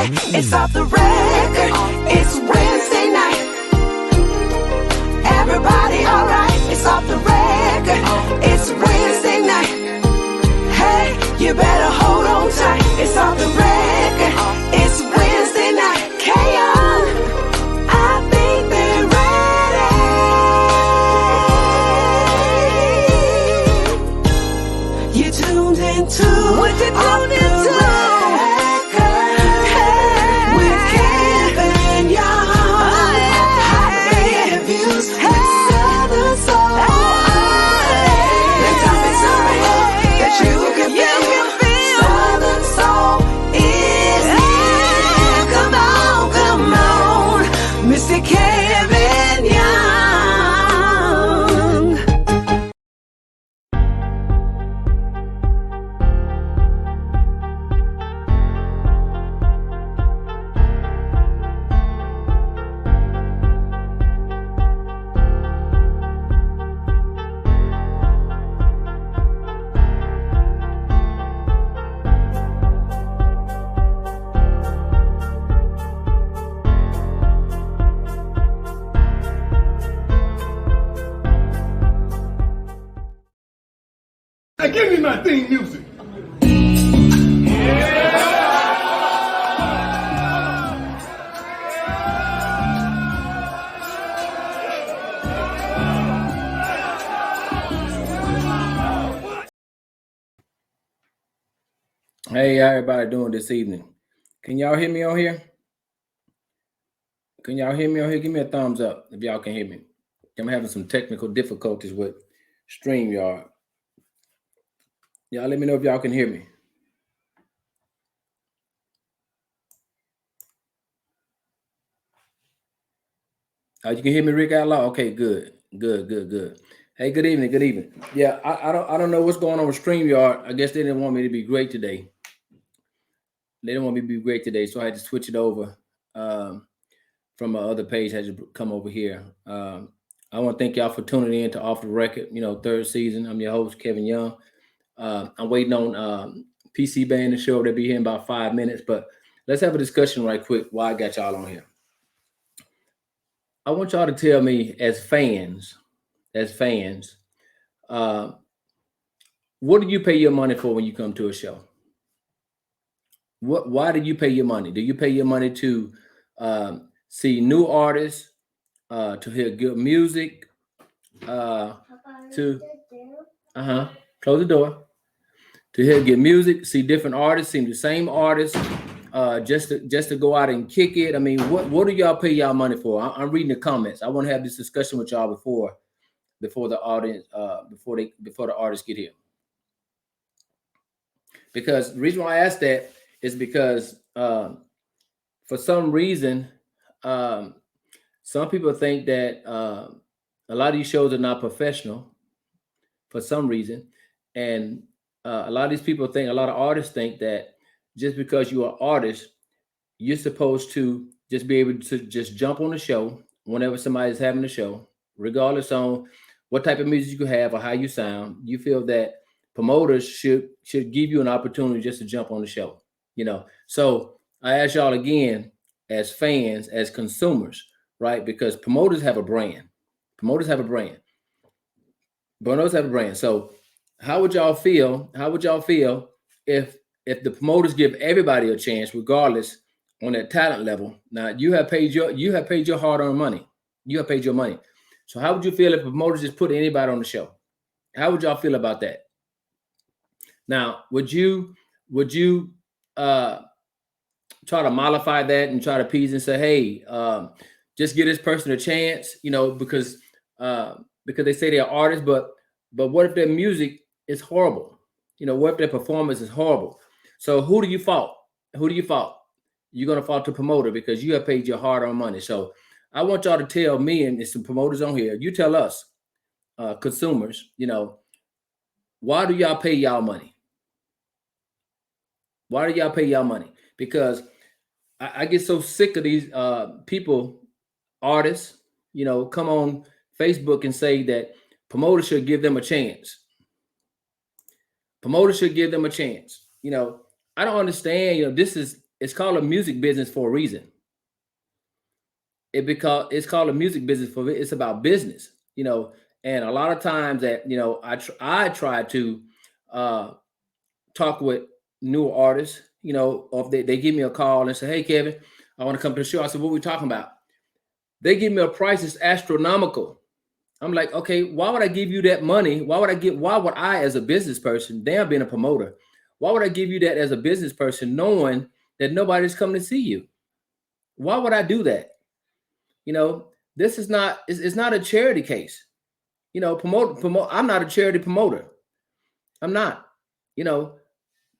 It's off the record. It's Wednesday night. Everybody alright? It's off the record. It's Wednesday night. Hey, you better hold on tight. It's off the record. It's Wednesday night. K.O. I think they're ready. You tuned into what you tuned into. Now give me my theme music. Hey, how everybody doing this evening? Can y'all hear me on here? Can y'all hear me on here? Give me a thumbs up if y'all can hear me. I'm having some technical difficulties with StreamYard. Y'all let me know if y'all can hear me. You can hear me, Rick, out loud? Okay, good. Hey, good evening. Yeah, I don't know what's going on with StreamYard. I guess they didn't want me to be great today. So I had to switch it over from my other page. I had to come over here. I want to thank y'all for tuning in to Off the Record, third season. I'm your host, Kevin Young. I'm waiting on PC Band to show up. They'll be here in about 5 minutes, but let's have a discussion right quick while I got y'all on here. I want y'all to tell me as fans, what do you pay your money for when you come to a show? Why do you pay your money? Do you pay your money to see new artists, to hear good music, close the door, to hear good music, see different artists, see the same artists, just to go out and kick it? I mean, what do y'all pay y'all money for? I'm reading the comments. I want to have this discussion with y'all before the audience, before the artists get here. Because the reason why I asked that is because for some reason, some people think that a lot of these shows are not professional for some reason. And a lot of these people think, a lot of artists think that just because you're an artist, you're supposed to just be able to just jump on the show whenever somebody's having a show, regardless on what type of music you have or how you sound. You feel that promoters should give you an opportunity just to jump on the show, So I ask y'all again, as fans, as consumers, right? Because promoters have a brand. So how would y'all feel if the promoters give everybody a chance, regardless on that talent level? Now you have paid your hard-earned money. You have paid your money. So how would you feel if promoters just put anybody on the show? How would y'all feel about that? Now, would you try to mollify that and try to appease and say, hey, just give this person a chance, because they say they're artists, but what if their music is horrible? What if their performance is horrible? So who do you fault? You're going to fault the promoter because you have paid your hard-earned money. So I want y'all to tell me, and there's some promoters on here, you tell us, consumers, why do y'all pay y'all money? Why do y'all pay y'all money? Because I get so sick of these people, artists, come on Facebook and say that promoters should give them a chance. I don't understand. This is it's called a music business for a reason. It's called a music business for it's about business, you know. And a lot of times that, you know, I try to talk with newer artists, you know, or if they give me a call and say, hey Kevin, I want to come to the show. I said, what are we talking about? They give me a price that's astronomical. I'm like, okay, why would I give you that money? Why would I as a business person, damn being a promoter, why would I give you that as a business person knowing that nobody's coming to see you? Why would I do that? You know, this is not, it's not a charity case. You know, I'm not a charity promoter. I'm not. You know,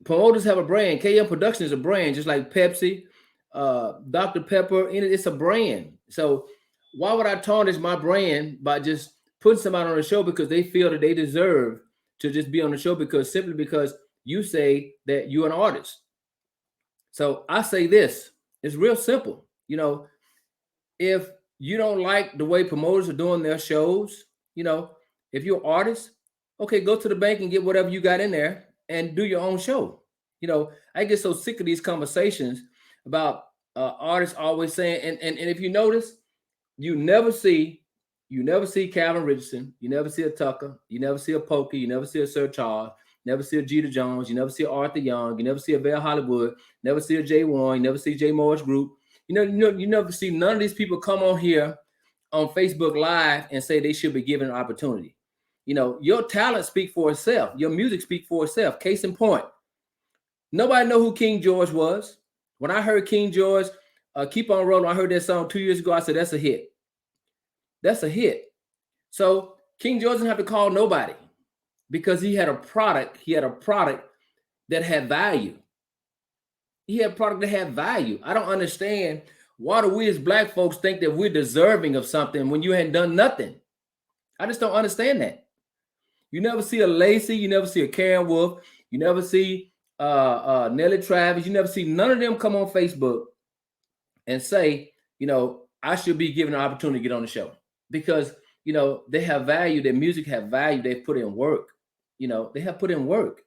promoters have a brand. KM Production is a brand, just like Pepsi, Dr. Pepper, it's a brand. So why would I tarnish my brand by just putting somebody on the show because they feel that they deserve to just be on the show simply because you say that you're an artist? So I say this, it's real simple. You know, if you don't like the way promoters are doing their shows, you know, if you're an artist, okay, go to the bank and get whatever you got in there and do your own show. You know, I get so sick of these conversations about artists always saying, and if you notice, you never see Calvin Richardson, you never see a Tucker, you never see a Pokey, you never see a Sir Charles, you never see a Jeter Jones, you never see a Arthur Young, you never see a Val Hollywood, never see a Jay Warren, you never see Jay Morris Group. You never see none of these people come on here on Facebook Live and say they should be given an opportunity. You know, your talent speak for itself. Your music speak for itself. Case in point, nobody know who King George was. When I heard King George, Keep On Rolling, I heard that song 2 years ago. I said, that's a hit. That's a hit. So King George didn't have to call nobody because he had a product. He had a product that had value. He had a product that had value. I don't understand, why do we as Black folks think that we're deserving of something when you hadn't done nothing? I just don't understand that. You never see a Lacey, you never see a Karen Wolf, you never see Nelly Travis, you never see none of them come on Facebook and say, you know, I should be given an opportunity to get on the show because, you know, they have value, their music have value, they've put in work, you know, they have put in work.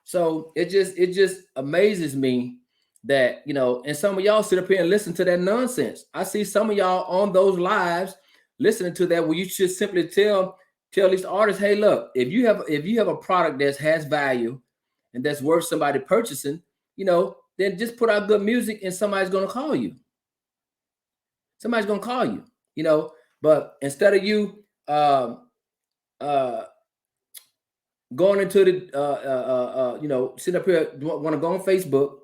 So it just amazes me that, you know, and some of y'all sit up here and listen to that nonsense. I see some of y'all on those lives listening to that, where you should simply tell these artists, hey, look, if you have a product that has value and that's worth somebody purchasing, you know, then just put out good music and somebody's going to call you. Somebody's going to call you, you know, but instead of you going into the, you know, sitting up here, want to go on Facebook,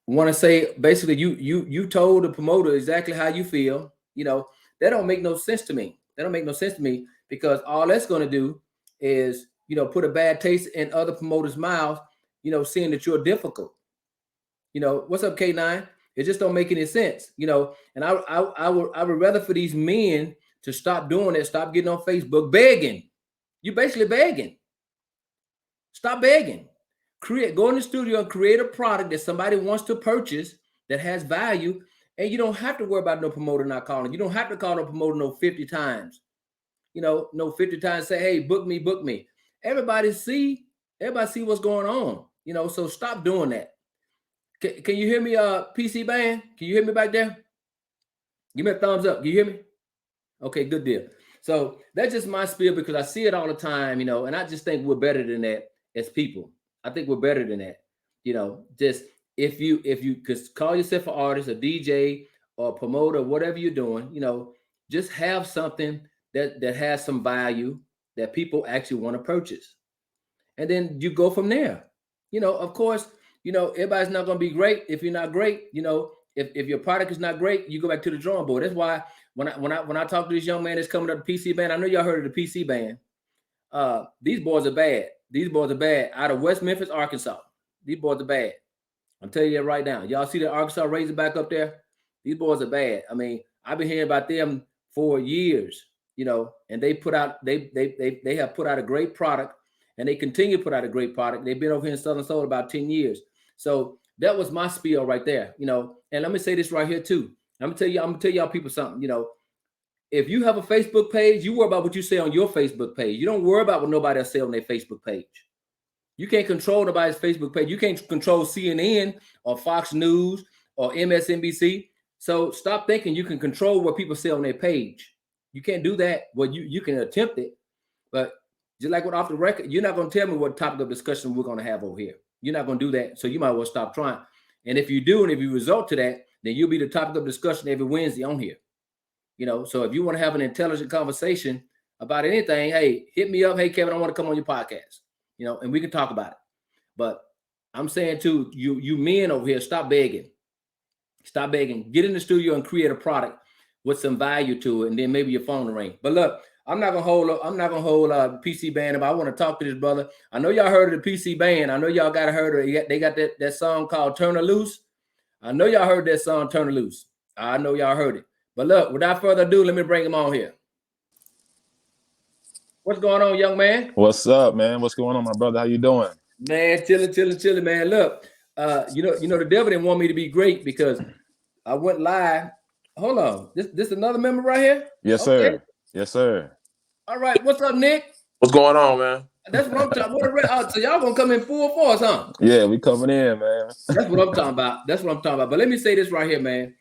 want to say, basically, you told the promoter exactly how you feel, you know, that don't make no sense to me. That don't make no sense to me, because all that's going to do is, you know, put a bad taste in other promoters' mouths, you know, seeing that you're difficult. You know, what's up, K9? It just don't make any sense, you know. And I would rather for these men to stop doing it, stop getting on Facebook begging. You're basically begging. Stop begging. Go in the studio and create a product that somebody wants to purchase that has value, and you don't have to worry about no promoter not calling. You don't have to call no promoter no 50 times. You know, no 50 times say, hey, book me, book me. Everybody see what's going on, you know, so stop doing that. Can you hear me, PC Band? Can you hear me back there? Give me a thumbs up. Can you hear me? Okay, good deal. So that's just my spiel, because I see it all the time, you know, and I just think we're better than that as people. I think we're better than that. You know, just if you could call yourself an artist, a DJ, or a promoter, whatever you're doing, you know, just have something that has some value that people actually want to purchase. And then you go from there. You know, of course, you know, everybody's not going to be great. If you're not great, you know, if your product is not great, you go back to the drawing board. That's why when I talk to this young man that's coming up, the PC Band, I know y'all heard of the PC Band. These boys are bad. These boys are bad. Out of West Memphis, Arkansas. These boys are bad. I'm telling you that right now. Y'all see the Arkansas Razorback up there? These boys are bad. I mean, I've been hearing about them for years, you know, and they have put out a great product, and they continue to put out a great product. They've been over here in Southern Soul about 10 years. So that was my spiel right there, you know. And let me say this right here too. I'm gonna tell y'all people something, you know. If you have a Facebook page, you worry about what you say on your Facebook page. You don't worry about what nobody else say on their Facebook page. You can't control nobody's Facebook page. You can't control CNN or Fox News or MSNBC. So stop thinking you can control what people say on their page. You can't do that. Well, you can attempt it, but just like with Off the Record, you're not going to tell me what topic of discussion we're going to have over here. You're not going to do that. So you might well stop trying. And if you do, and if you result to that, then you'll be the topic of discussion every Wednesday on here. So if you want to have an intelligent conversation about anything, hey, hit me up. Hey, Kevin, I want to come on your podcast, and we can talk about it. But I'm saying to you men over here, stop begging. Stop begging. Get in the studio and create a product with some value to it, and then maybe your phone will ring. But look, I'm not gonna hold PC Band. But I want to talk to this brother. I know y'all heard of the PC Band. I know y'all got heard of it. They got that song called "Turn Her Loose." I know y'all heard that song "Turn Her Loose." I know y'all heard it. But look, without further ado, let me bring him on here. What's going on, young man? What's up, man? What's going on, my brother? How you doing? Man, chilling, man. Look, the devil didn't want me to be great because I went live. Hold on, this another member right here? Yes, sir. Yes, sir. All right, what's up, Nick? What's going on, man? That's what I'm talking about. So y'all gonna come in full force, huh? Yeah, we coming in, man. That's what I'm talking about. But let me say this right here, man.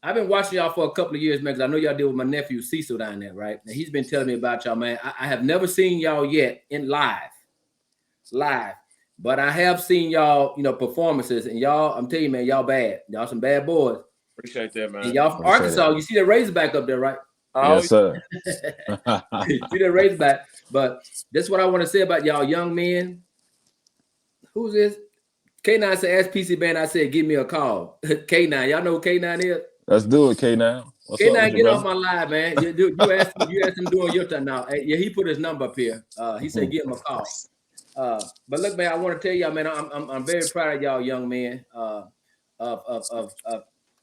I've been watching y'all for a couple of years, man, because I know y'all deal with my nephew Cecil down there, right? And he's been telling me about y'all, man. I have never seen y'all yet in live, but I have seen y'all, performances, and y'all, I'm telling you, man, y'all bad. Y'all some bad boys. Appreciate that, man. And y'all from Arkansas. You see that Razorback up there, right? Yes, sir. You see that Razorback. But that's what I want to say about y'all young men. Who's this? K9 said, ask PC Band. I said, give me a call. K9, y'all know who K9 is? Let's do it, K9. K9, get off my live, man. You asked him doing your time now. Yeah, he put his number up here. He said, give him a call. But look, man, I want to tell y'all, man, I'm very proud of y'all young men.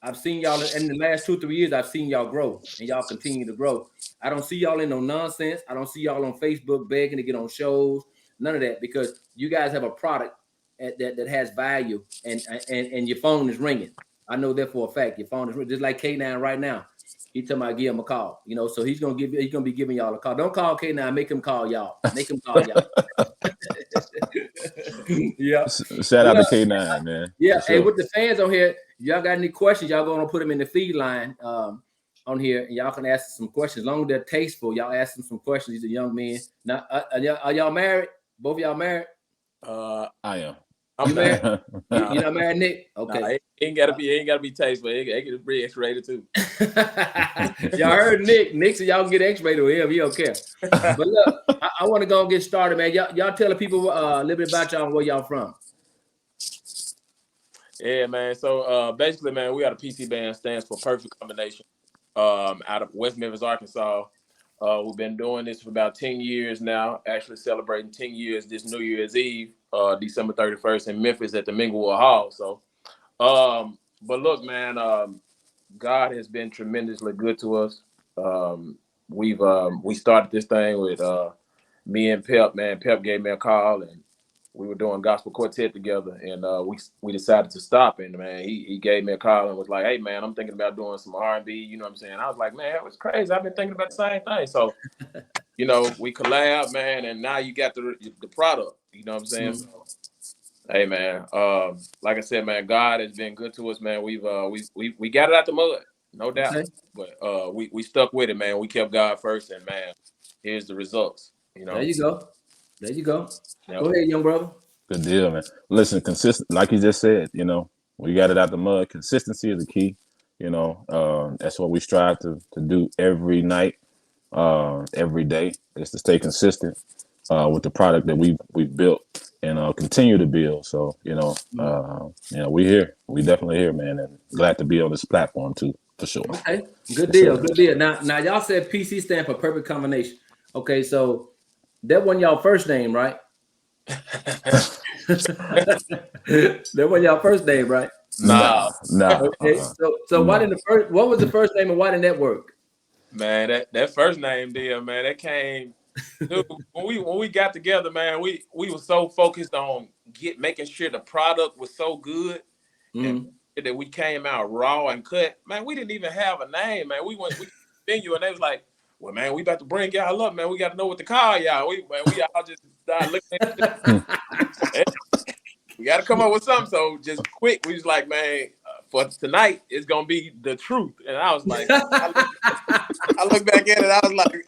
I've seen y'all in the last 2-3 years. I've seen y'all grow, and y'all continue to grow. I don't see y'all in no nonsense. I don't see y'all on Facebook begging to get on shows. None of that, because you guys have a product that has value, and your phone is ringing. I know that for a fact. Your phone is ringing, just like K9 right now. He told me I give him a call. So he's gonna be giving y'all a call. Don't call K9. Make him call y'all. Yeah. Shout out to K9, man. Yeah. Sure. Hey, with the fans on here, y'all got any questions? Y'all gonna put them in the feed line on here, and y'all can ask some questions. As long as they're tasteful, y'all ask them some questions. These are young men. Now, are y'all married? Both of y'all married? I am. I'm married. You not married, Nick? Okay. Nah, it ain't gotta be tasteful. It can be X-rated too. Y'all heard Nick. Nick said y'all can get X-rated with him. He don't care. But look, I want to go and get started, man. Y'all tell the people a little bit about y'all and where y'all from. Yeah, man. So basically, man, we got a PC Band, stands for Perfect Combination. Out of West Memphis, Arkansas. We've been doing this for about 10 years now, actually celebrating 10 years this New Year's Eve, December 31st in Memphis at the Minglewood Hall. So, but look, man, God has been tremendously good to us. We started this thing with me and Pep, man. Pep gave me a call, and we were doing gospel quartet together, and we decided to stop. And man, he gave me a call and was like, "Hey, man, I'm thinking about doing some R&B." You know what I'm saying? I was like, "Man, that was crazy. I've been thinking about the same thing." So, we collab, man, and now you got the product. You know what I'm saying? Mm-hmm. So, hey, man, like I said, man, God has been good to us, man. We got it out the mud, no doubt. Okay. But we stuck with it, man. We kept God first, and man, here's the results. There you go. Yep. Go ahead, young brother. Good deal, man. Listen, consistent, like you just said, we got it out the mud. Consistency is the key. That's what we strive to do every night, every day, is to stay consistent with the product that we've built and continue to build. So, we here. We definitely here, man, and glad to be on this platform too, for sure. Okay, good deal. Now y'all said PC stand for Perfect Combination. Okay, so that wasn't y'all first name, right? That wasn't y'all first name, right? No. Okay, so why didn't what was the first name and why didn't that work? Man, that first name deal, man, that came dude, when we got together, man. We were so focused on making sure the product was so good, and that we came out raw and cut. Man, we didn't even have a name, man. We venue and they was like, "Well, man, we about to bring y'all up, man. We got to know what to call y'all." We all just started looking at it. gotta come up with something. So just quick, we was like, man, for tonight it's gonna be the truth. And I was like, I look back at it, I was like,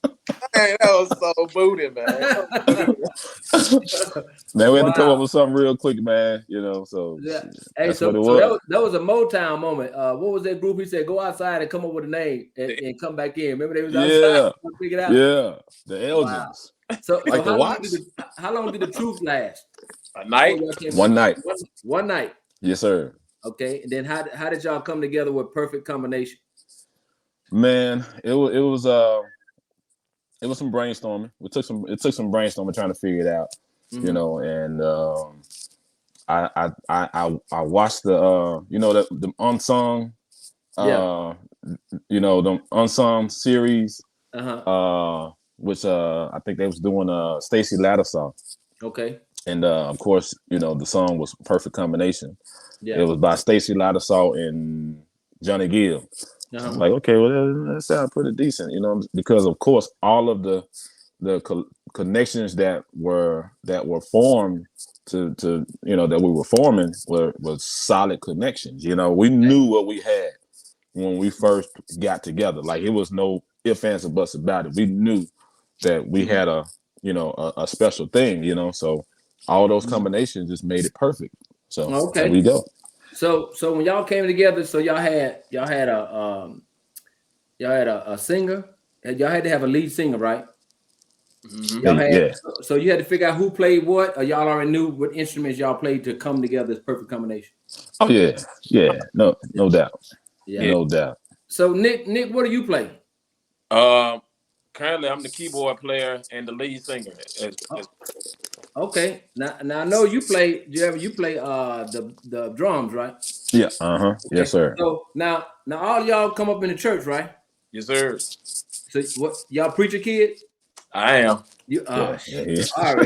man, that was so booty, man. Man, we had to come Wow. up with something real quick, man. You know, so Yeah. Hey, that's so, what it so was. that was a Motown moment. What was that group? He said, "Go outside and come up with a name and come back in." Remember they was outside. Yeah. Figure it out. Yeah, the Elgins. So, Like so the Watts? how long did the truth last? A night. One night. One night. Yes, sir. Okay. And then how did y'all come together with Perfect Combination? Man, it was some brainstorming. It took some brainstorming trying to figure it out, you know. And I watched the the unsung, the unsung series, which I think they was doing Stacey Lattisaw. Okay. And of course, the song was Perfect Combination. Yeah. It was by Stacey Lattisaw and Johnny Gill. I'm like, okay, well, that sounds pretty decent, because of course all of the connections that were formed to that we were forming were solid connections. We knew what we had when we first got together. Like, it was no ifs, ands, or buts about it. We knew that we had a special thing, so all those combinations just made it perfect. So there we go. So when y'all came together, so y'all had a singer, and y'all had to have a lead singer, right? Mm-hmm. So you had to figure out who played what, or y'all already knew what instruments y'all played to come together as Perfect Combination. Oh yeah, no doubt, no doubt. So Nick, what do you play? Currently I'm the keyboard player and the lead singer. Okay, now I know you play. You play the drums, right? Yeah. Okay. Yes, sir. So now all y'all come up in the church, right? Yes, sir. So what, y'all preacher kids? I am. You Yeah. I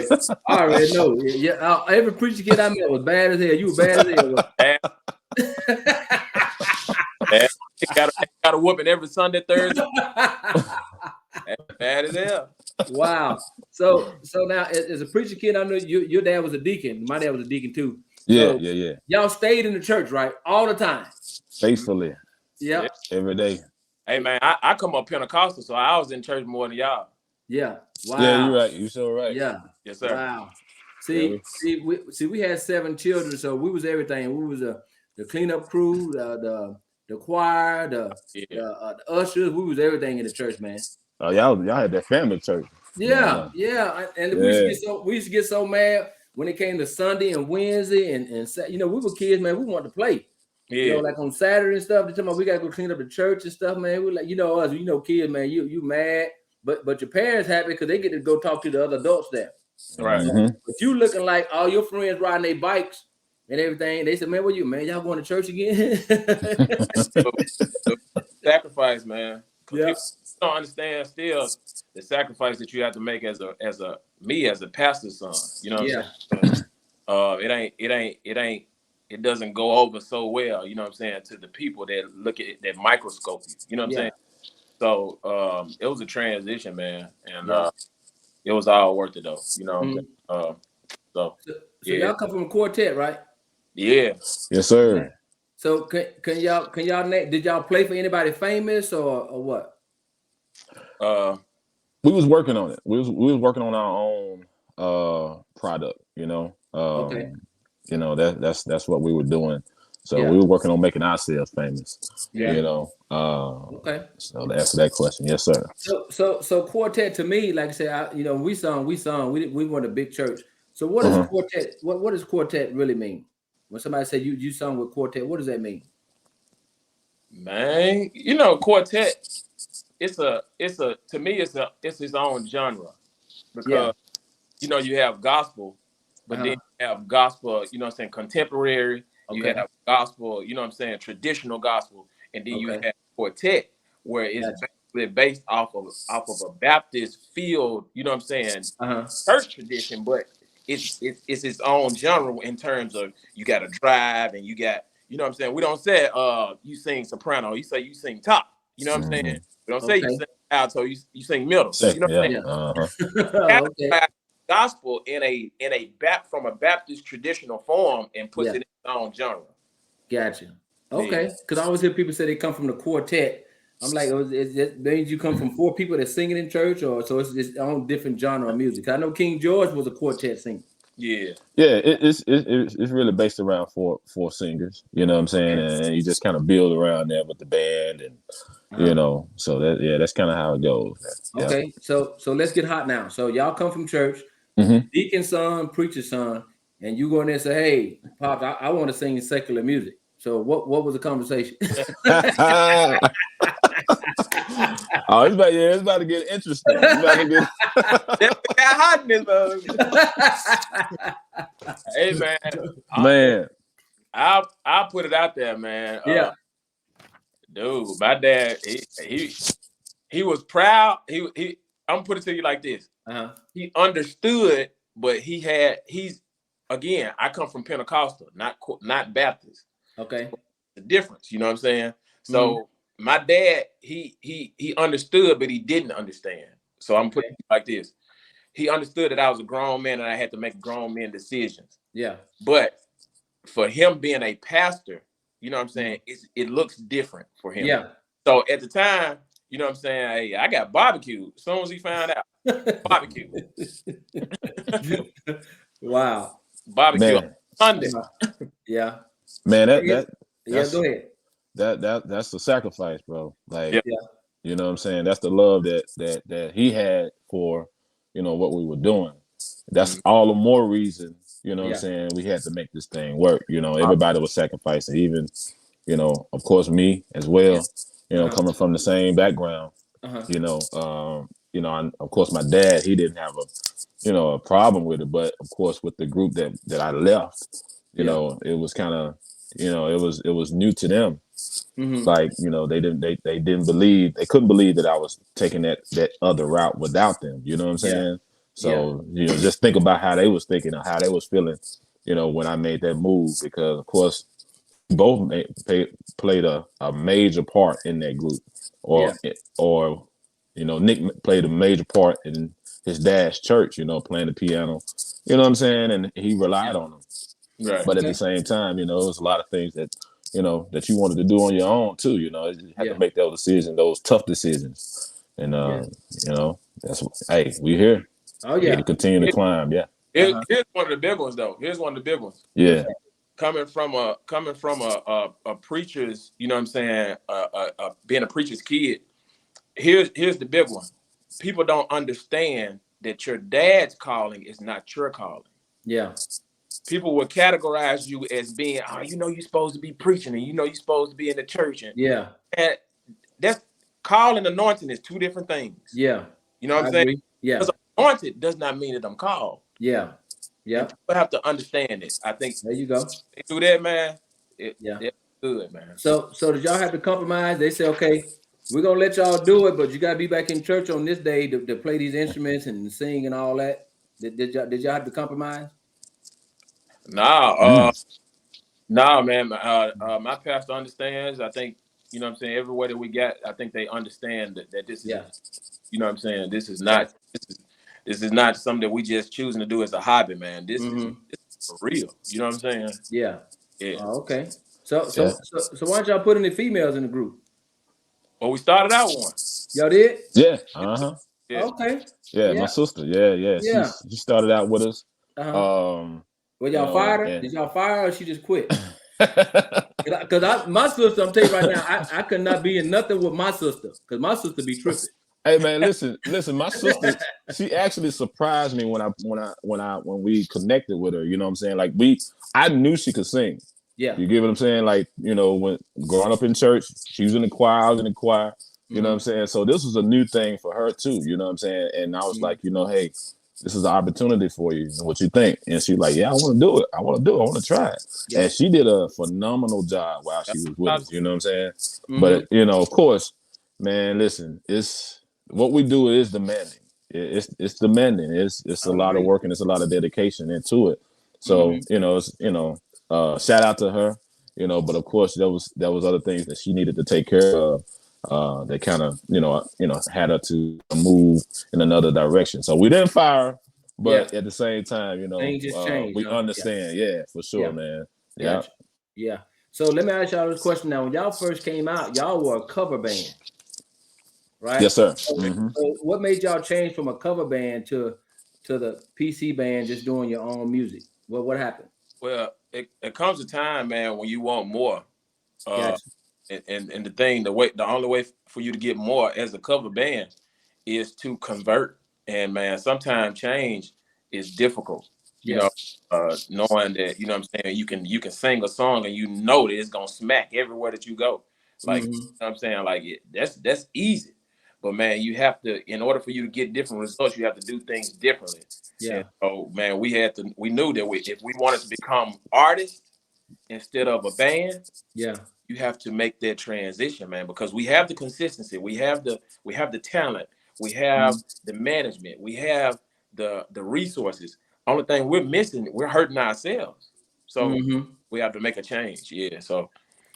already know. Yeah, every preacher kid I met was bad as hell. You were bad as hell. Got a whooping every Sunday, Thursday. Bad as hell. Wow. So now as a preacher kid, I know your dad was a deacon. My dad was a deacon too. Yeah, so Y'all stayed in the church, right? All the time. Faithfully. Yeah. Every day. Hey man, I come up Pentecostal, so I was in church more than y'all. Yeah. Wow. Yeah, you're right. You're so right. Yeah. Yes, sir. Wow. See, we had 7 children, so we was everything. We was the cleanup crew, the choir, the ushers. We was everything in the church, man. Oh, y'all had that family church. Yeah. And we used to get so mad when it came to Sunday and Wednesday and we were kids, man. We wanted to play. Yeah. Like on Saturday and stuff. They tell me we gotta go clean up the church and stuff, man. We like, us, kids, man. You mad, but your parents happy because they get to go talk to the other adults there. Right. Mm-hmm. But you looking like all your friends riding their bikes and everything. They said, man, what you, man? Y'all going to church again? Sacrifice, man. Yeah. People don't understand still the sacrifice that you have to make as a pastor's son. You know what I'm saying? It doesn't go over so well, you know what I'm saying, to the people that look at that microscope you. You know what I'm saying? So it was a transition, man. And it was all worth it though, So y'all come from a quartet, right? Yeah. Yes, sir. So can y'all did y'all play for anybody famous or what? We was working on it. We was working on our own product, Okay. That's what we were doing. So we were working on making ourselves famous. Okay. So to answer that question, yes, sir. So quartet to me, like I said, we sung. We weren't a big church. So what is quartet? What does quartet really mean? When somebody say you sung with quartet, what does that mean? Man, quartet. It's to me it's its own genre because you have gospel, but then you have gospel, contemporary. You have gospel, traditional gospel, and then you have quartet where it's basically based off of a Baptist field, church tradition, but it's its own genre in terms of you got to drive and you got, we don't say you sing soprano, you say you sing top, you know what I'm saying? We don't say you sing alto, you sing middle. You know what I'm saying? gospel in a from a Baptist traditional form and puts Yeah. it in its own genre. Gotcha. Okay, because I always hear people say they come from the quartet. I'm like, it means you come from 4 people that singing in church, or so it's its own different genre of music. I know King George was a quartet singer. Yeah. Yeah, it's really based around four singers. You know what I'm saying? And you just kind of build around that with the band, and you know, so that's kind of how it goes. Yeah. Okay, so let's get hot now. So y'all come from church, Mhm. deacon's son, preacher's son, and you go in there and say, "Hey, Pop, I want to sing secular music." So what was the conversation? Oh, it's about to get interesting. It's about to get Definitely got hot in this motherfucker. Hey man, I'll put it out there, man. Yeah. Dude, my dad, he was proud. He I'm gonna put it to you like this. Uh-huh. He understood, but he's again, I come from Pentecostal, not Baptist. Okay. The difference, you know what I'm saying? So my dad, he understood, but he didn't understand. So I'm putting it like this. He understood that I was a grown man and I had to make grown man decisions. Yeah. But for him being a pastor, you know what I'm saying, it looks different for him. Yeah. So at the time, you know what I'm saying, hey, I got barbecued as soon as he found out. Barbecue. Wow. Barbecue Man. on Sunday. Yeah. Man, Yeah, go ahead. That's the sacrifice, bro. Like, Yeah. you know what I'm saying? That's the love that he had for, you know, what we were doing. That's all the more reason, you know what I'm saying, we had to make this thing work. You know, everybody was sacrificing, even, you know, of course, me as well, you know, coming from the same background, you know, and of course, my dad, he didn't have a problem with it, but of course, with the group that I left, you know, it was kind of, you know, it was new to them. Like, you know, they couldn't believe that I was taking that other route without them. You know what I'm saying? So, you know, just think about how they was thinking or how they was feeling, you know, when I made that move, because of course both played a major part in that group, or you know, Nick played a major part in his dad's church, you know, playing the piano, you know what I'm saying? And he relied on them. Right. But at the same time, you know, there's a lot of things that, you know, that you wanted to do on your own too. You know, you had to make those decisions, those tough decisions. And you know, that's what, hey, we here. Oh yeah. To continue to climb. Yeah. Here's one of the big ones though. Here's one of the big ones. Yeah. Coming from a preacher's, you know what I'm saying, being a preacher's kid. Here's the big one. People don't understand that your dad's calling is not your calling. Yeah. People will categorize you as being, oh, you know, you're supposed to be preaching, and you know, you're supposed to be in the church. And that's call and anointing is two different things. Yeah. You know what I'm saying? Agree. Yeah. Because anointed does not mean that I'm called. Yeah. Yeah. And people have to understand this. I think there you go. They do that, man. It's good, man. So did y'all have to compromise? They say, okay, we're gonna let y'all do it, but you gotta be back in church on this day to play these instruments and sing and all that. Did y'all have to compromise? Nah, man. My pastor understands. I think, you know what I'm saying, every way that we got, I think they understand that this is, you know what I'm saying, this is not something that we just choosing to do as a hobby, man. This is for real. You know what I'm saying? Yeah. Yeah. Okay. So why don't y'all put any females in the group? Well, we started out one. Y'all did? Yeah. Yeah. Okay. Yeah, my sister. Yeah. She started out with us. Well, y'all fired her? Did y'all fire her or she just quit? Because my sister, I'm telling you right now, I could not be in nothing with my sister because my sister be tripping. Hey man, listen. My sister, she actually surprised me when we connected with her. You know what I'm saying? Like I knew she could sing. Yeah. You get what I'm saying? Like, you know, when growing up in church, she was in the choir, I was in the choir. You know what I'm saying? So this was a new thing for her too. You know what I'm saying? And I was like, you know, hey, this is an opportunity for you. What you think? And she's like, yeah, I want to do it. I want to try it. Yeah. And she did a phenomenal job while she was with us. You know what I'm saying? But, you know, of course, man, listen, it's what we do is demanding. It's demanding. It's a lot of work and it's a lot of dedication into it. So, you know, it's, you know, shout out to her, you know, but of course there was other things that she needed to take care of. That kind of, you know, had her to move in another direction. So we didn't fire her, but at the same time, things just change. we Huh? understand. Yeah, for sure, Yeah. man. Yeah. Gotcha. Yeah. So let me ask y'all this question now. When y'all first came out, y'all were a cover band, right? Yes, sir. So, Mhm. so what made y'all change from a cover band to the PC band, just doing your own music? What happened? Well, it comes a time, man, when you want more. Gotcha. And the only way for you to get more as a cover band is to convert. And man, sometimes change is difficult. You Yeah. know, knowing that, you know what I'm saying, you can sing a song and you know that it's gonna smack everywhere that you go. Like, you know what I'm saying, like that's easy. But man, you have to, in order for you to get different results, you have to do things differently. Yeah. And so man, we knew that if we wanted to become artists instead of a band, Yeah. you have to make that transition, man, because we have the consistency, we have the talent, we have the management, we have the resources. Only thing we're missing, we're hurting ourselves. So we have to make a change. Yeah. So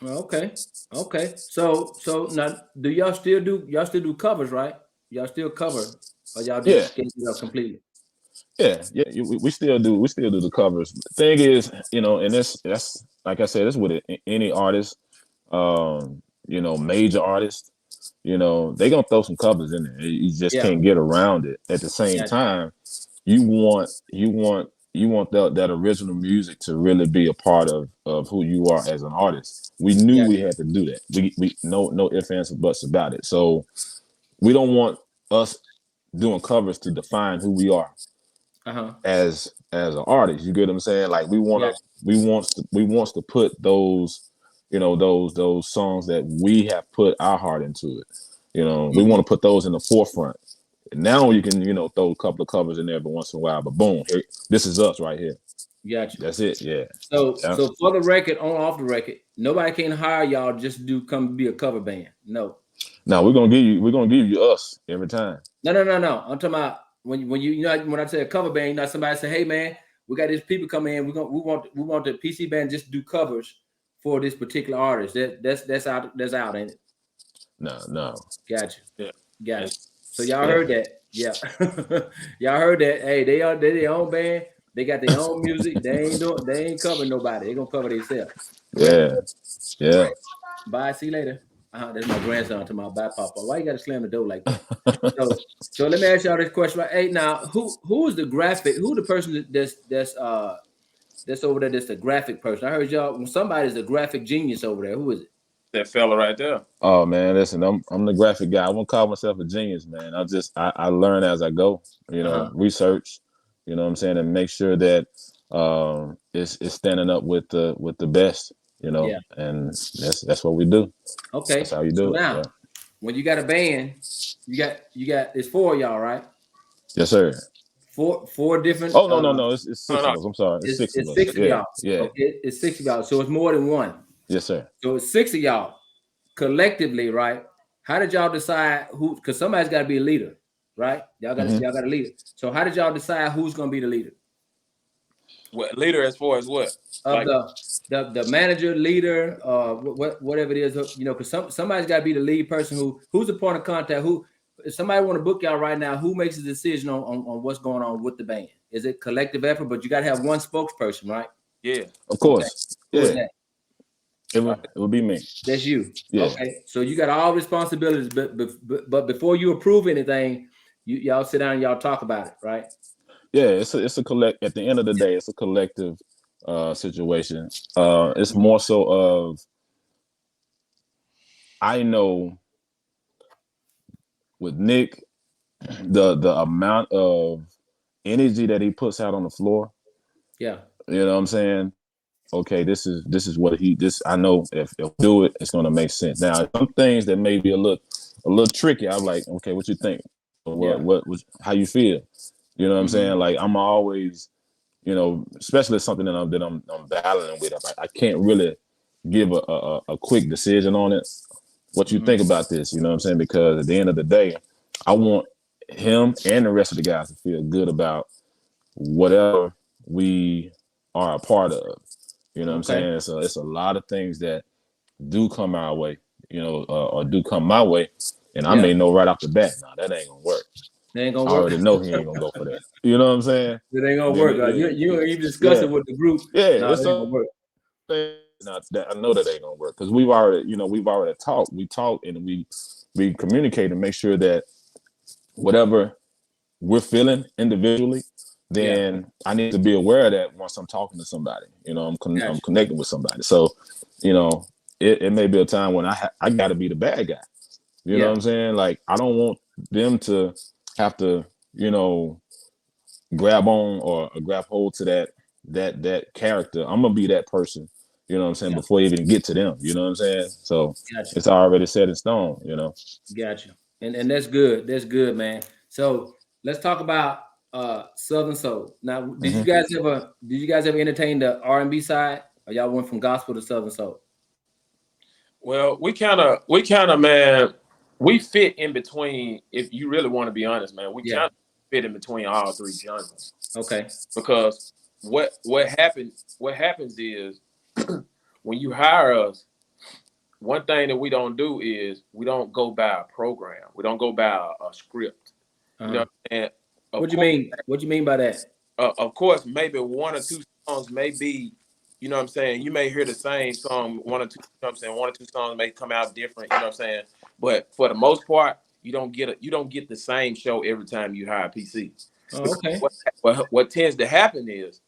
Okay. Okay. So now, do y'all still do covers, right? Y'all still cover, or y'all Yeah. just changed it up completely? Yeah. We still do. We still do the covers. The thing is, and that's like I said, it's with any artist, major artist. They gonna throw some covers in there. You just Yeah. can't get around it. At the same Gotcha. time, you want that original music to really be a part of who you are as an artist. We knew we had to do that. We no ifs, ands, or buts about it. So we don't want us doing covers to define who we are as an artist. You get what I'm saying? Like we want to put those, those songs that we have put our heart into it. We want to put those in the forefront. Now you can, throw a couple of covers in there every once in a while, but boom, here, this is us right here. Gotcha. That's it. Yeah. So for the record, off the record, nobody can hire y'all just to come be a cover band. No. No, we're gonna give you us every time. No. I'm talking about when when I say a cover band, somebody say, hey man, we got these people coming in, we want the PC band just to do covers for this particular artist. That's out, ain't it? No. Gotcha. Yeah. Gotcha. So y'all heard that. Yeah. Y'all heard that. Hey, they their own band. They got their own music. They ain't covering nobody. They gonna cover themselves. Yeah. Yeah. Bye. See you later. That's my grandson to my bye, Papa. Why you gotta slam the door like that? So let me ask y'all this question. Right? Hey, now who is the graphic? Who the person that's over there? That's the graphic person. I heard y'all. When somebody's a graphic genius over there. Who is it? that fella right there. Oh man, listen, I'm the graphic guy. I won't call myself a genius, man. I learn as I go. Research. You know what I'm saying, and make sure that it's standing up with the best. And that's what we do. Okay, that's how you do it. Now, when you got a band, you got it's 4 of y'all, right? Yes, sir. Four different. Oh no, it's 6 of us. I'm sorry, it's 6 of us. It's 6 of y'all. Yeah, okay? It's 6 of y'all. So it's more than one. Yes, sir. So it's 6 of y'all collectively, right? How did y'all decide who? Because somebody's got to be a leader, right? Y'all got a leader. So how did y'all decide who's going to be the leader? What leader as far as what? Like, the manager, leader, whatever it is, because somebody's got to be the lead person. Who's the point of contact? Who? If somebody want to book y'all right now, who makes the decision on what's going on with the band? Is it collective effort? But you got to have one spokesperson, right? Yeah, of course. Okay. Yeah. It would be me. That's you. Yeah. Okay. So you got all responsibilities, but before you approve anything, y'all sit down and y'all talk about it, right? Yeah, it's a collect. At the end of the day, it's a collective situation. It's more so of, I know with Nick, the amount of energy that he puts out on the floor. Yeah. You know what I'm saying? Okay, this is what I know if do it, it's gonna make sense. Now, some things that may be a little tricky, I'm like, okay, what you think? What how you feel? You know what I'm saying? Like, I'm always, especially something that I'm battling with. I can't really give a quick decision on it. What you think about this? You know what I'm saying? Because at the end of the day, I want him and the rest of the guys to feel good about whatever we are a part of. You know what I'm saying? It's a lot of things that do come our way, or do come my way, and I may know right off the bat, nah, that ain't gonna work. They ain't I gonna work. already know he ain't gonna go for that. You know what I'm saying? It ain't gonna Then work. You ain't even discuss it with the group. yeah, No, it it's ain't gonna work. not that I know that ain't gonna work because we've already talked. We talk and we communicate and make sure that whatever we're feeling individually, then I need to be aware of that once I'm talking to somebody. You know, I'm connecting with somebody. So, you know, it may be a time when I got to be the bad guy. You know what I'm saying? Like I don't want them to have to, you know, grab on or grab hold to that character. I'm gonna be that person. You know what I'm saying? Before you even get to them. You know what I'm saying? So it's already set in stone. You know. Gotcha. And that's good. That's good, man. So let's talk about Southern Soul. Now, did you guys ever entertain the R&B side, or y'all went from gospel to Southern Soul? Well, we kind of, man, we fit in between. If you really want to be honest, man, we kind of fit in between all three genres. Okay. Because what happens is when you hire us, one thing that we don't do is we don't go by a program. We don't go by a script. You know, and what do you mean? What do you mean by that? Of course, maybe one or two songs may be, you know what I'm saying, you may hear the same song, one or two, you know what I'm saying, one or two songs may come out different, you know what I'm saying? But for the most part, you don't get the same show every time you hire PC. Oh, okay. What tends to happen is,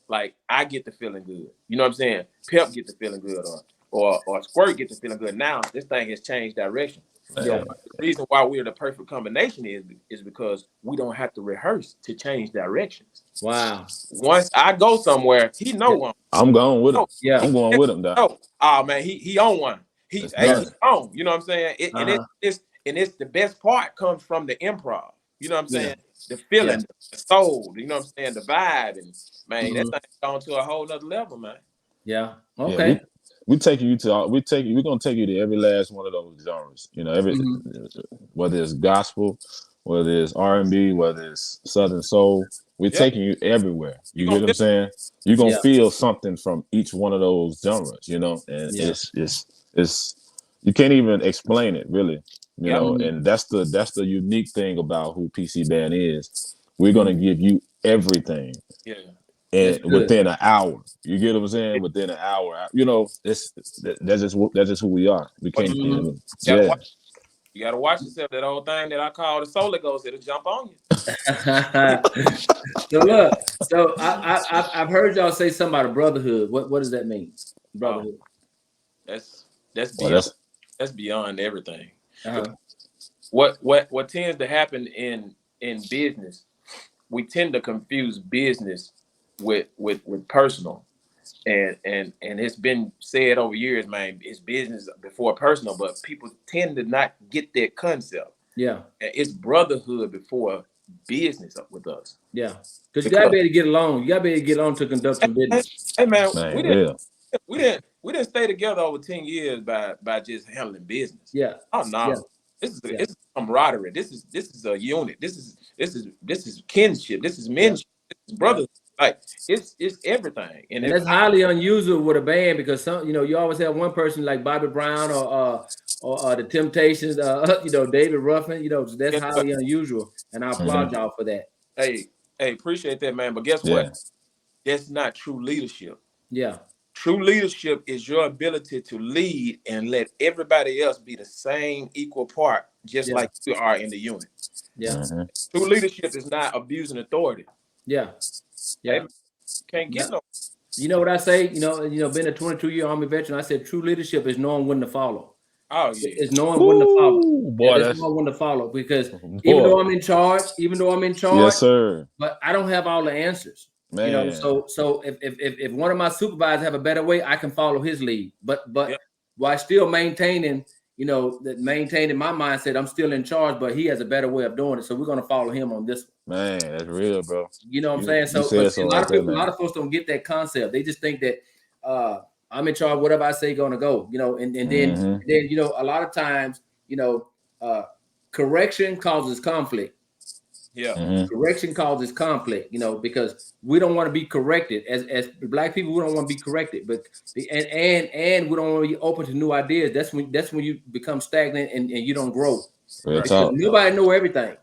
like, I get the feeling good. You know what I'm saying? Pep get the feeling good, or Squirt get the feeling good. Now this thing has changed direction. So the reason why we're the perfect combination is because we don't have to rehearse to change directions. Wow. Once I go somewhere, he know I'm going with him. Yeah, I'm going with him. Oh, man, he on one. He's on. You know what I'm saying? And it's the best part comes from the improv. You know what I'm saying? The feeling, the soul. You know what I'm saying? The vibe, and man, that thing gone to a whole nother level, man. Yeah. Okay. We're gonna take you to every last one of those genres. You know, whether it's gospel, whether it's R&B, whether it's Southern soul, we're taking you everywhere. You get what I'm saying? You're gonna feel something from each one of those genres, you know, and it's you can't even explain it really, you know, and that's the unique thing about who PC Band is. We're gonna give you everything. Yeah. And within an hour, you get what I'm saying? Within an hour, you know, that's just who we are. We can't. You gotta watch yourself. That old thing that I call the Solar Ghost, it'll jump on you. So look, I've heard y'all say something about a brotherhood. What does that mean? Brotherhood. That's beyond everything. What tends to happen in business, we tend to confuse business with personal, and it's been said over years, man, it's business before personal, but people tend to not get that concept. Yeah, it's brotherhood before business up with us. Yeah, because you gotta be able to get along. You gotta be able to get along to conduct some business. Hey man, we didn't stay together over 10 years by just handling business. Yeah. Oh no. Yeah. It's camaraderie. This is a unit. This is kinship. This is menship. This is brother. Like it's everything. And that's highly unusual with a band because you always have one person like Bobby Brown or the Temptations, David Ruffin. That's highly unusual, and I applaud y'all for that. Hey, appreciate that, man. But guess what? That's not true leadership. Yeah. True leadership is your ability to lead and let everybody else be the same equal part, just like you are in the unit. Yeah. True leadership is not abusing authority. Yeah. Yeah. Hey, can't get no. You know what I say? Being a 22-year Army veteran, I said true leadership is knowing when to follow. Oh yeah. It's knowing when to follow. Boy, that's knowing when to follow because even though I'm in charge, yes, sir, but I don't have all the answers. Man. So if one of my supervisors have a better way, I can follow his lead. But while still maintaining, maintaining my mindset, I'm still in charge, but he has a better way of doing it. So we're gonna follow him on this one. Man, that's real, bro. You know what I'm saying? So a lot of folks don't get that concept. They just think that I'm in charge, whatever I say gonna go, and then a lot of times, correction causes conflict. Yeah. Correction causes conflict, because we don't want to be corrected as Black people. We don't want to be corrected, but and we don't want to be open to new ideas. That's when you become stagnant and you don't grow. Because nobody know everything.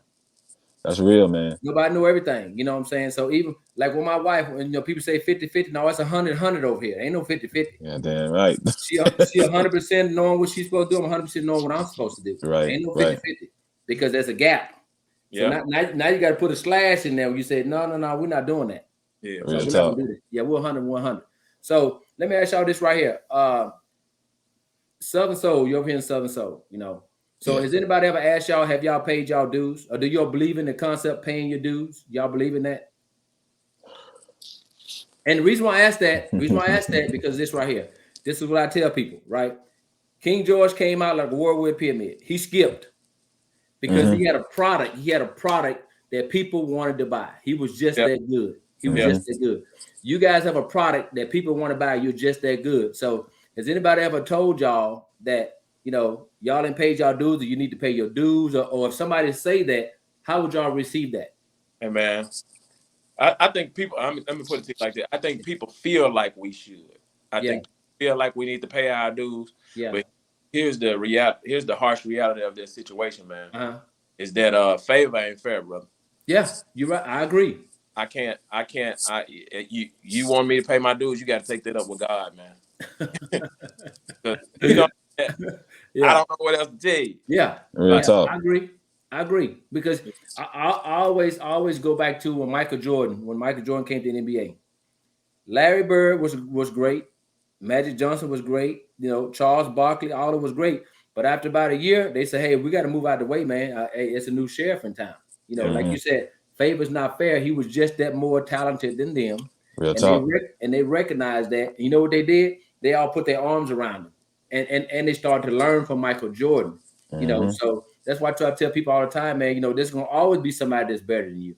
That's real, man. Nobody know everything. You know what I'm saying? So even like with my wife, when you know people say 50-50, no, it's 100-100 over here. Ain't no 50-50. Yeah, damn right. She 100% knowing what she's supposed to do. I'm 100% knowing what I'm supposed to do. Right, Ain't no 50-50 right. because there's a gap. So Yeah. now you got to put a slash in there where you say, no, we're not doing that. Yeah. So Real we're not talk. gonna do this. Yeah, we're 100-100. So let me ask y'all this right here. Southern Soul, you're over here in Southern Soul, you know. So Yeah. has anybody ever asked y'all, have y'all paid y'all dues? Or do y'all believe in the concept of paying your dues? Y'all believe in that? And the reason why I asked that, because this right here, this is what I tell people, right? King George came out like a whirlwind pyramid. He skipped because he had a product. He had a product that people wanted to buy. He was just that good. He was just that good. You guys have a product that people want to buy. You're just that good. So has anybody ever told y'all that, you know, y'all didn't pay y'all dues or you need to pay your dues? Or if somebody say that, how would y'all receive that? Hey, man. I think people, let me put it to you like that. I think people feel like we should. I think feel like we need to pay our dues. Yeah. But here's the here's the harsh reality of this situation, man. Is that favor ain't fair, brother. Yeah, you're right. I agree. I can't. You want me to pay my dues? You got to take that up with God, man. You know, I don't know what else to tell you. Yeah, Real talk. I agree because I always go back to when Michael Jordan came to the NBA. Larry Bird was great. Magic Johnson was great. You know, Charles Barkley, all of was great. But after about a year, they say, "Hey, we got to move out the way, man. Hey, it's a new sheriff in town." You know, like you said, favor's not fair. He was just that more talented than them. Real talk. They recognized that. You know what they did? They all put their arms around him, and they started to learn from Michael Jordan. You know, so that's why I try to tell people all the time, man. You know, there's gonna always be somebody that's better than you.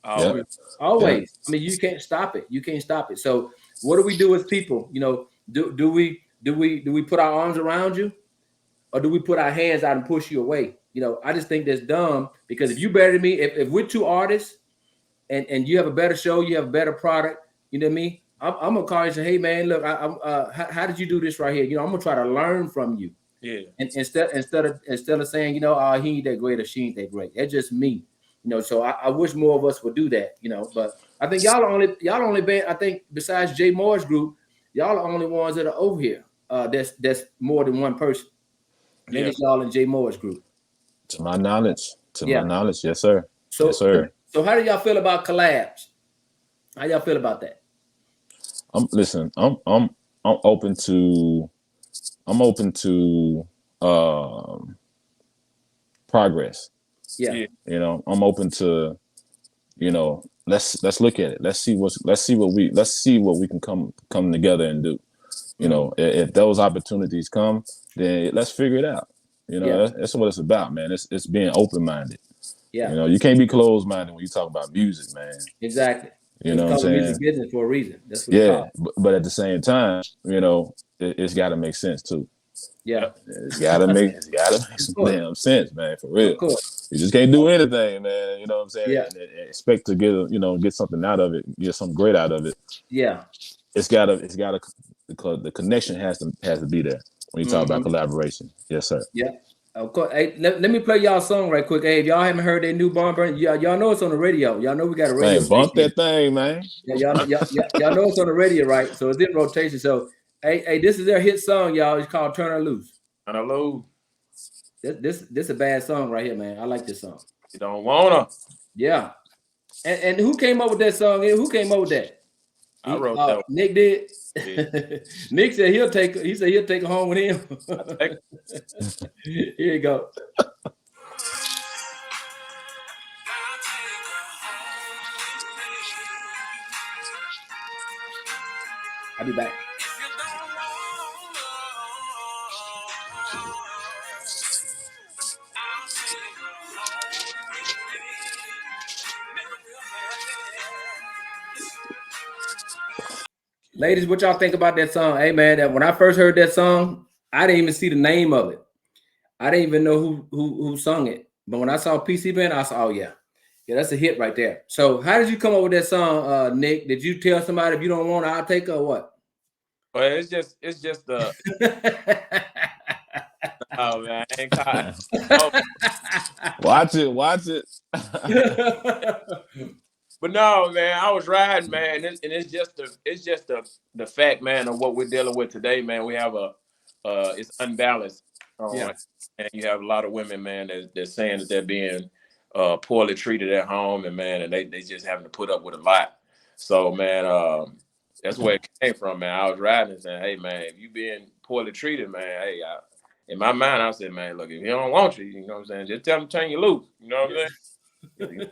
Always. I mean, you can't stop it. You can't stop it. So, what do we do as people? You know, do we put our arms around you, or do we put our hands out and push you away? You know, I just think that's dumb because if you better than me, if we're two artists and you have a better show, you have a better product, you know what I mean? I'm gonna call you and say, hey man, look, how did you do this right here? You know, I'm gonna try to learn from you. Yeah. And instead of saying, you know, he ain't that great or she ain't that great. That's just me. You know, so I wish more of us would do that, you know. But I think y'all only been, I think besides Jay Moore's group, y'all are the only ones that are over here. That's more than one person. Maybe it's y'all in Jay Moore's group. To my knowledge, yes, sir. So, yes, sir. So how do y'all feel about collabs? How y'all feel about that? I'm open to progress. Yeah. You know, I'm open to, you know, let's look at it. Let's see what we can come together and do. You know, if those opportunities come, then let's figure it out. You know, that's what it's about, man. It's being open-minded. Yeah. You know, you can't be closed-minded when you talk about music, man. Exactly. You know what I'm saying? Music business for a reason. That's what but at the same time, you know, it's got to make sense too. Yeah. It's gotta make some damn sense, man, for real. Of course. You just can't do anything, man. You know what I'm saying? Yeah. And expect to get something out of it, get something great out of it. Yeah. It's gotta because the connection has to be there when you talk about collaboration. Yes, sir. Yeah. Of course. Hey, let me play y'all song right quick. Hey, if y'all haven't heard that new Barn Burner, y'all know it's on the radio. Y'all know we got a radio. Man, bump that thing, man. Yeah, y'all know it's on the radio, right? So it's in rotation. So hey, this is their hit song, y'all. It's called "Turn Her Loose." Turn her loose. This a bad song right here, man. I like this song. You don't wanna. Yeah. And who came up with that song? Who came up with that? I wrote that one. Nick did. Yeah. Nick said he'll take her home with him. Here you go. I'll be back. Ladies, what y'all think about that song? Hey man, that when I first heard that song, I didn't even see the name of it. I didn't even know who sung it. But when I saw PC Band, I saw, oh yeah, that's a hit right there. So how did you come up with that song, Nick? Did you tell somebody if you don't want it, I'll take her or what? Well, it's just Oh man, I ain't caught. Oh, Watch it. but no, man, I was riding, man, and it's just the fact, man, of what we're dealing with today, man. We have it's unbalanced, Yeah. and you have a lot of women, man, they're saying that they're being poorly treated at home, and man, and they just having to put up with a lot. So, man, that's where it came from, man. I was riding and saying, hey, man, if you being poorly treated, man, hey, in my mind, I said, man, look, if he don't want you, you know what I'm saying, just tell him to turn you loose. You know what I'm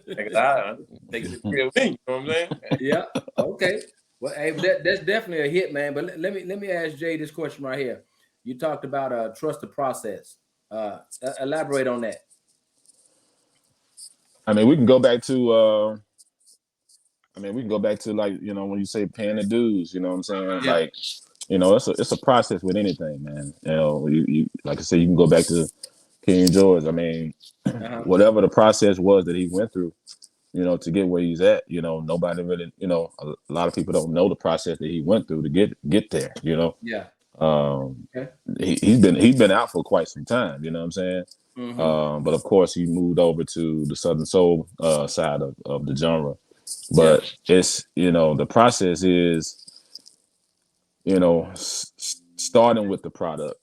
saying? I think it's real thing. You know what I'm saying? Yeah. Okay. Well, hey, that's definitely a hit, man. But let me ask Jay this question right here. You talked about trust the process. Elaborate on that. I mean, we can go back to. Like, you know, when you say paying the dues. You know what I'm saying? Yeah. Like, you know, it's a process with anything, man. You know, you like I said, you can go back to King George. I mean, whatever the process was that he went through, you know, to get where he's at, you know, nobody really, you know, a lot of people don't know the process that he went through to get there, you know. Yeah. Okay. He's been out for quite some time, you know what I'm saying? Mm-hmm. But of course he moved over to the Southern Soul side of the genre. But it's, you know, the process is, you know, starting with the product,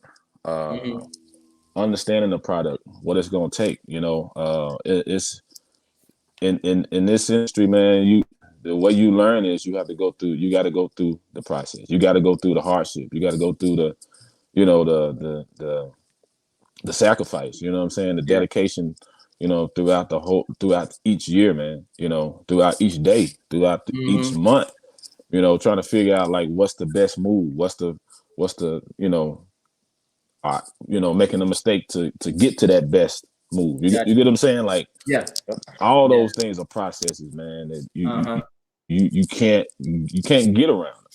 understanding the product, what it's going to take, you know, it's in this industry, man, the way you learn is you got to go through the process. You got to go through the hardship. You got to go through the, you know, the sacrifice, you know what I'm saying? The dedication, you know, throughout each year, man, you know, throughout each day, throughout each month, you know, trying to figure out like what's the best move, what's the you know, making a mistake to get to that best move. You get what I'm saying? Like, all those things are processes, man, that you can't get around them.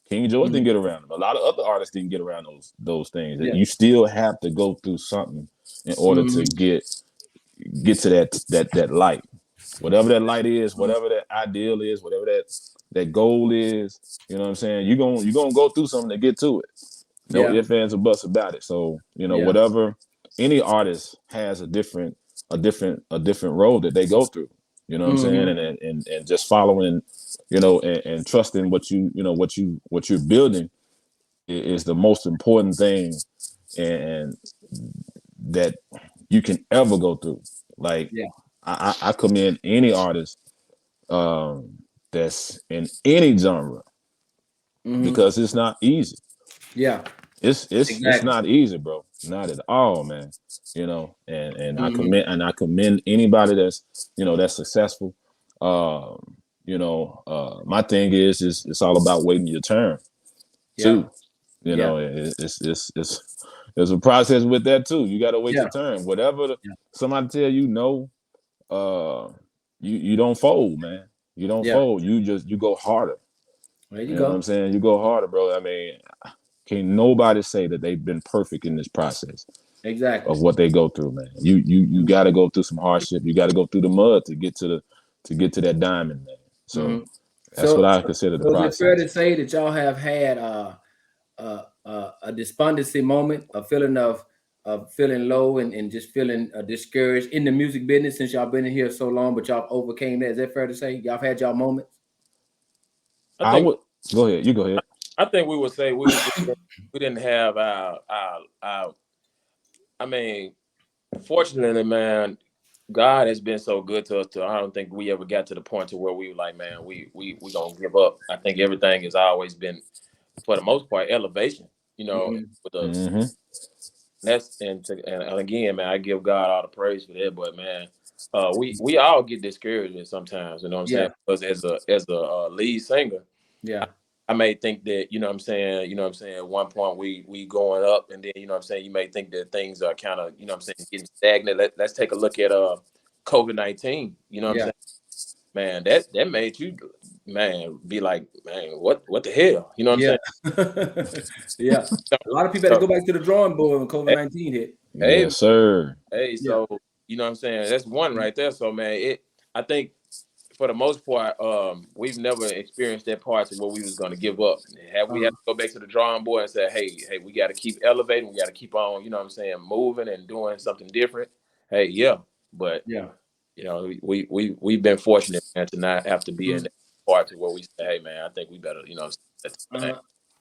King George didn't get around them. A lot of other artists didn't get around those things. You still have to go through something in order to get to that light. Whatever that light is, whatever that ideal is, whatever that goal is, you know what I'm saying? You're gonna go through something to get to it. No ifs, ands, or buts about it. So, you know, whatever, any artist has a different road that they go through. You know what I'm saying? And just following, you know, and trusting what you're building is the most important thing and that you can ever go through. Like, I commend any artist that's in any genre because it's not easy. Yeah. It's not easy, bro. Not at all, man. You know, and I commend anybody that's, you know, that's successful. You know, my thing is it's all about waiting your turn too. You know, there's a process with that too. You got to wait your turn. Whatever somebody tell you no, you don't fold, man. You don't fold. You go harder. There you know go. what I'm saying? You go harder, bro. I mean, can't nobody say that they've been perfect in this process. Exactly. Of what they go through, man. You got to go through some hardship. You got to go through the mud to get to that diamond, man. So that's what I consider the process. Is it fair to say that y'all have had a despondency moment, a feeling of feeling low and just feeling discouraged in the music business since y'all been in here so long, but y'all overcame that? Is that fair to say? Y'all have had y'all moments? I would go ahead. You go ahead. I think we would say we didn't have our I mean, fortunately, man, God has been so good to us. I don't think we ever got to the point to where we were like, man, we gonna give up. I think everything has always been, for the most part, elevation. You know, with us. That's and again, man, I give God all the praise for that. But man, we all get discouraged sometimes. You know what I'm saying? Because as a lead singer, I may think that, you know what I'm saying, at one point we going up, and then, you know what I'm saying, you may think that things are kind of, you know what I'm saying, getting stagnant. Let's take a look at COVID-19. You know what I'm saying? Man, that made you, man, be like, man, what the hell? You know what I'm saying? A lot of people had to go back to the drawing board when COVID-19 hit. Hey, yes, sir. Hey, so you know what I'm saying? That's one right there. So man, I think for the most part, we've never experienced that part to where we was going to give up. Have we had to go back to the drawing board and say, hey, we got to keep elevating. We got to keep on, you know what I'm saying, moving and doing something different. Hey, yeah. But, Yeah. you know, we've been fortunate, man, to not have to be in that part to where we say, hey, man, I think we better, you know.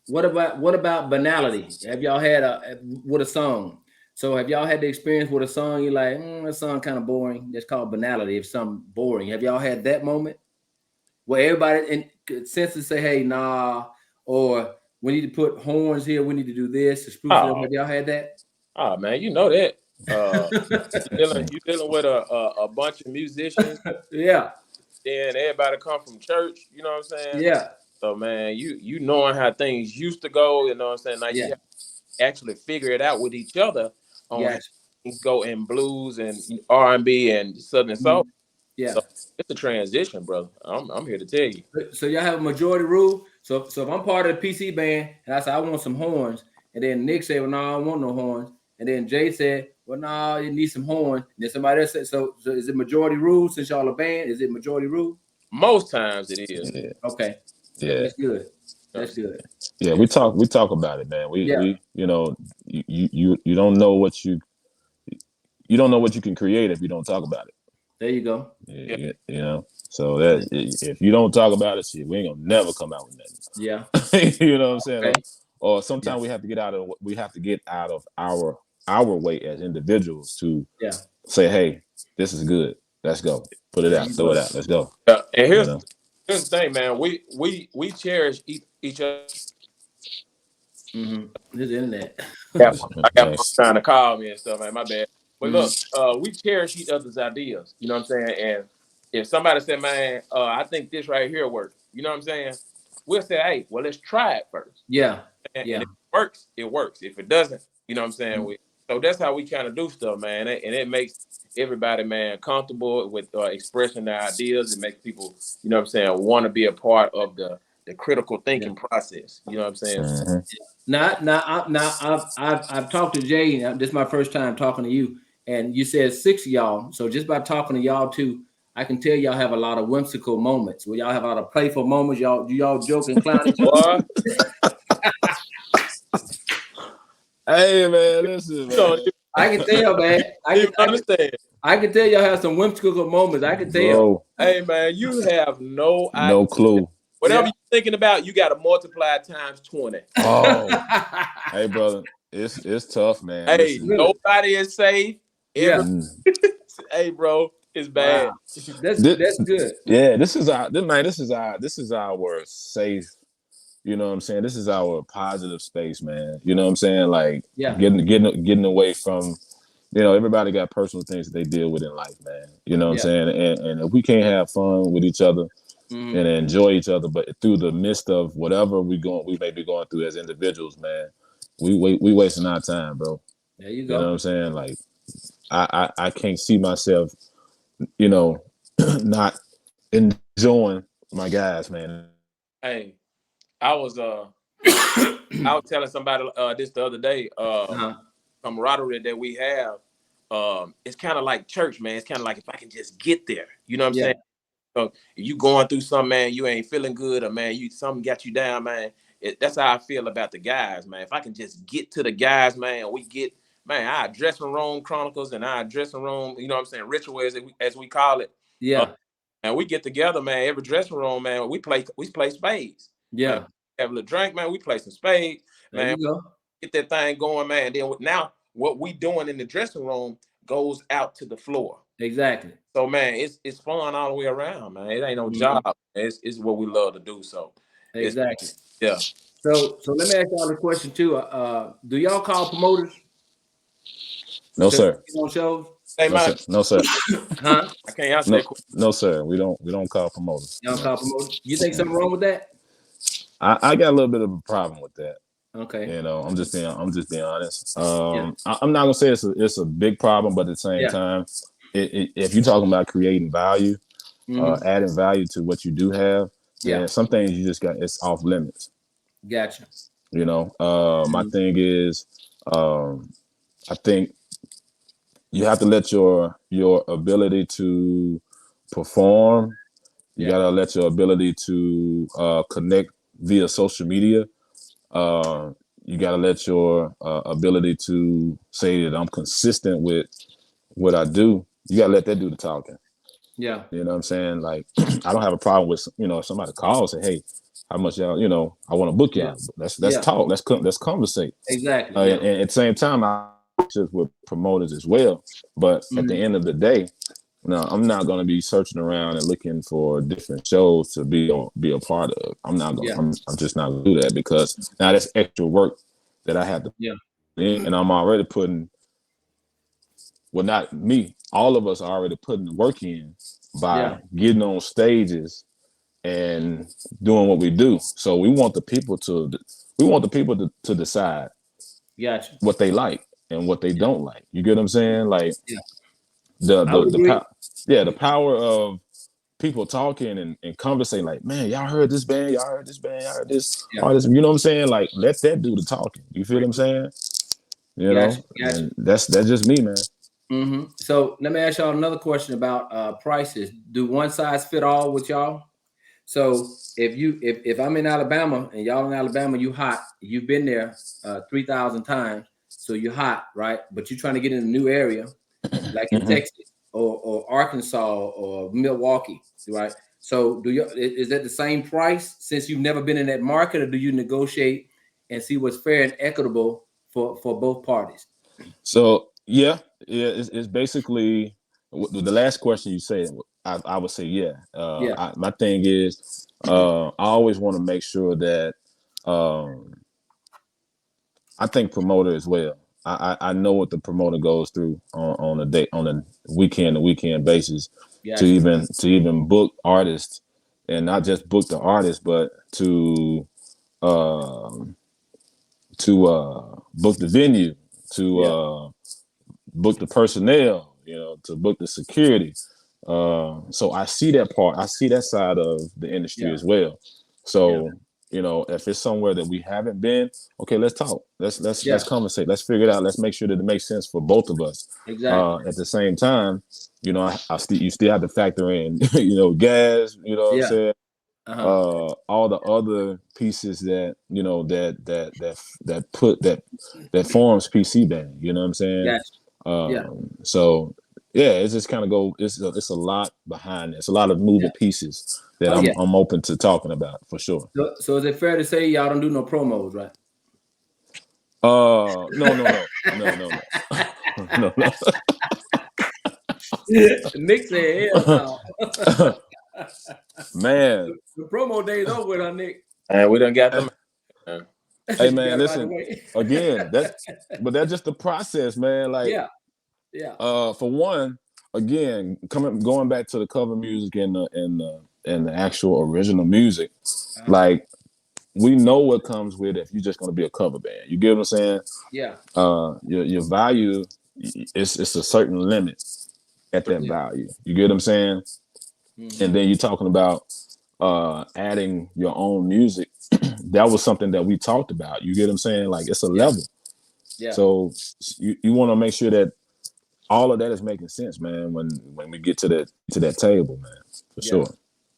What about banality? Have y'all had with a song? So have y'all had the experience with a song you're like, that song kind of boring? That's called banality. If something boring, have y'all had that moment where everybody in consensus say, hey, nah, or we need to put horns here, we need to do this to spruce it up? Have y'all had that? Oh man, you know that. You dealing with a bunch of musicians. Yeah. Then everybody come from church, you know what I'm saying? Yeah. So man, you knowing how things used to go, you know what I'm saying? Now you have to actually figure it out with each other on how things go in blues and R&B and Southern soul. Yeah. So it's a transition, brother. I'm here to tell you. So y'all have a majority rule. So if I'm part of the PC band and I say I want some horns, and then Nick said, well, no, I don't want no horns. And then Jay said, well, no, you need some horns. And then somebody else said, so is it majority rule since y'all a band? Is it majority rule? Most times it is. Yeah. Okay. Yeah. That's good. That's good. Yeah, we talk about it, man. We you know, you don't know what you don't know what you can create if you don't talk about it. There you go. Yeah. You know, so that if you don't talk about it, shit, we ain't gonna never come out with nothing. Yeah. You know what I'm saying? Okay. Or sometimes we have to get out of our way as individuals to say, hey, this is good. Let's go. Put it out. Throw it out. Let's go. And here's the thing, man. We cherish each other. This internet. I got folks trying to call me and stuff, man. My bad. But look, we cherish each other's ideas. You know what I'm saying? And if somebody said, man, I think this right here works. You know what I'm saying? We'll say, hey, well, let's try it first. Yeah. And if it works, it works. If it doesn't, you know what I'm saying? So that's how we kind of do stuff, man. And it makes everybody, man, comfortable with expressing their ideas. It makes people, you know what I'm saying, want to be a part of the critical thinking process. You know what I'm saying? I've talked to Jay. This is my first time talking to you. And you said 6 of y'all. So just by talking to y'all too, I can tell y'all have a lot of whimsical moments. Where y'all have a lot of playful moments. Do y'all joke and clown each other? Hey man, listen. I can tell, man. I understand. I can tell y'all have some whimsical moments. I can tell. Hey man, you have no idea. No clue. Whatever you're thinking about, you got to multiply times 20. Oh, hey brother, it's tough, man. Hey, nobody is safe. Hey, bro, it's bad. Wow. That's good. Yeah, this is our safe. You know what I'm saying? This is our positive space, man. You know what I'm saying? Like getting away from, everybody got personal things that they deal with in life, man. You know what I'm saying? And if we can't have fun with each other and enjoy each other, but through the midst of whatever we may be going through as individuals, man, we wasting our time, bro. There you go. You know what I'm saying? Like I can't see myself, not enjoying my guys, man. Hey, I was telling somebody this the other day, camaraderie that we have. It's kind of like church, man. It's kind of like if I can just get there, you know what I'm saying? So if you going through something, man, you ain't feeling good, or man, something got you down, man. That's how I feel about the guys, man. If I can just get to the guys, man, we get, man, our dressing room chronicles and our dressing room, you know what I'm saying, ritual as we call it. Yeah. And we get together, man. Every dressing room, man, we play spades. Yeah. Man, have a little drink, man. We play some spades, there man. You go. Get that thing going, man. And then now what we doing in the dressing room goes out to the floor. Exactly. So man, it's fun all the way around, man. It ain't no job. It's what we love to do. So exactly. Yeah. So let me ask y'all a question too. Do y'all call promoters? No, sir. On shows? Hey, no, sir. Huh? I can't answer that question. No, sir. We don't call promoters. Y'all call promoters? You think something wrong with that? I got a little bit of a problem with that. Okay. I'm just being honest. I'm not gonna say it's a big problem, but at the same time, if you're talking about creating value, adding value to what you do have, some things you just it's off limits. Gotcha. My thing is, I think you have to let your ability to perform You gotta let your ability to connect via social media. You gotta let your ability to say that I'm consistent with what I do. You gotta let that do the talking. Yeah. You know what I'm saying? Like, I don't have a problem with, if somebody calls and say, hey, how much y'all, I want to book y'all. Let's talk. Let's conversate. Exactly. And at the same time, I just with promoters as well. But at the end of the day, no, I'm not going to be searching around and looking for different shows to be a part of. I'm not going. I'm just not going to do that, because now that's extra work that I have to. Yeah. And I'm already putting. Well, not me. All of us are already putting the work in by getting on stages and doing what we do. So we want the people to decide what they like and what they don't like. You get what I'm saying? Like the power of people talking and conversing, like, man, y'all heard this band, y'all heard this band, y'all heard this artist. You know what I'm saying? Like, let that do the talking. You feel what I'm saying? You know, and that's just me, man. Mm-hmm. So let me ask y'all another question about prices. Do one size fit all with y'all? So if I'm in Alabama and y'all in Alabama, you hot, you've been there 3,000 times, so you're hot, right? But you're trying to get in a new area, like in Texas or Arkansas or Milwaukee, right? So is that the same price since you've never been in that market, or do you negotiate and see what's fair and equitable for both parties? So it's basically the last question you said. I would say my thing is I always want to make sure that I think promoter as well. I know what the promoter goes through on a weekend basis to even book artists, and not just book the artist, but to book the venue, to book the personnel, to book the security. So I see that part. I see that side of the industry as well. So if it's somewhere that we haven't been, okay, let's talk. Let's conversate. Let's figure it out. Let's make sure that it makes sense for both of us. Exactly. At the same time, you still have to factor in, gas. You know what I'm saying? All the other pieces that that forms PC Band. You know what I'm saying? So it's just kind of it's a lot behind it. It's a lot of moving pieces that I'm open to talking about for sure. So is it fair to say y'all don't do no promos, right? No. Nick said, hell no. Man, the promo days over with, Nick. And we done got them. Hey man, listen again. But that's just the process, man. Like, for one, again, going back to the cover music and the actual original music, like, we know what comes with it if you're just going to be a cover band. You get what I'm saying? Yeah. Your value, it's a certain limit at that value. You get what I'm saying? Mm-hmm. And then you're talking about adding your own music. That was something that we talked about. You get what I'm saying? Like, it's a level. Yeah. So you want to make sure that all of that is making sense, man, when we get to that table, man, for sure.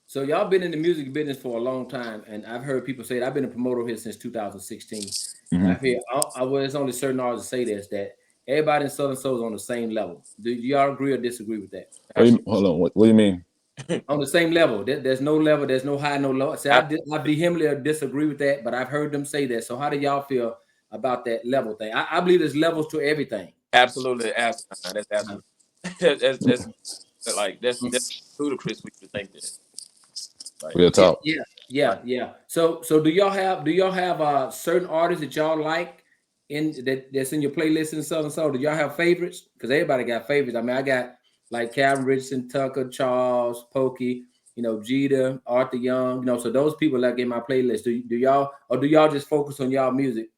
So y'all been in the music business for a long time, and I've heard people say it. I've been a promoter here since 2016. Mm-hmm. I've heard, there's only certain artists say this, that everybody in Southern Soul is on the same level. Do y'all agree or disagree with that? Hold on, what do you mean? On the same level. There's no level, there's no high, no low. So I vehemently disagree with that, but I've heard them say that. So how do y'all feel about that level thing? I believe there's levels to everything. Absolutely. That's absolutely. That's ludicrous. We should think that. Real talk. Yeah. So do y'all have certain artists that y'all like that's in your playlist in Southern Soul? Do y'all have favorites? Because everybody got favorites. I mean, I got like Calvin Richardson, Tucker, Charles, Pokey, Jeter, Arthur Young, so those people like in my playlist. Do y'all just focus on y'all music?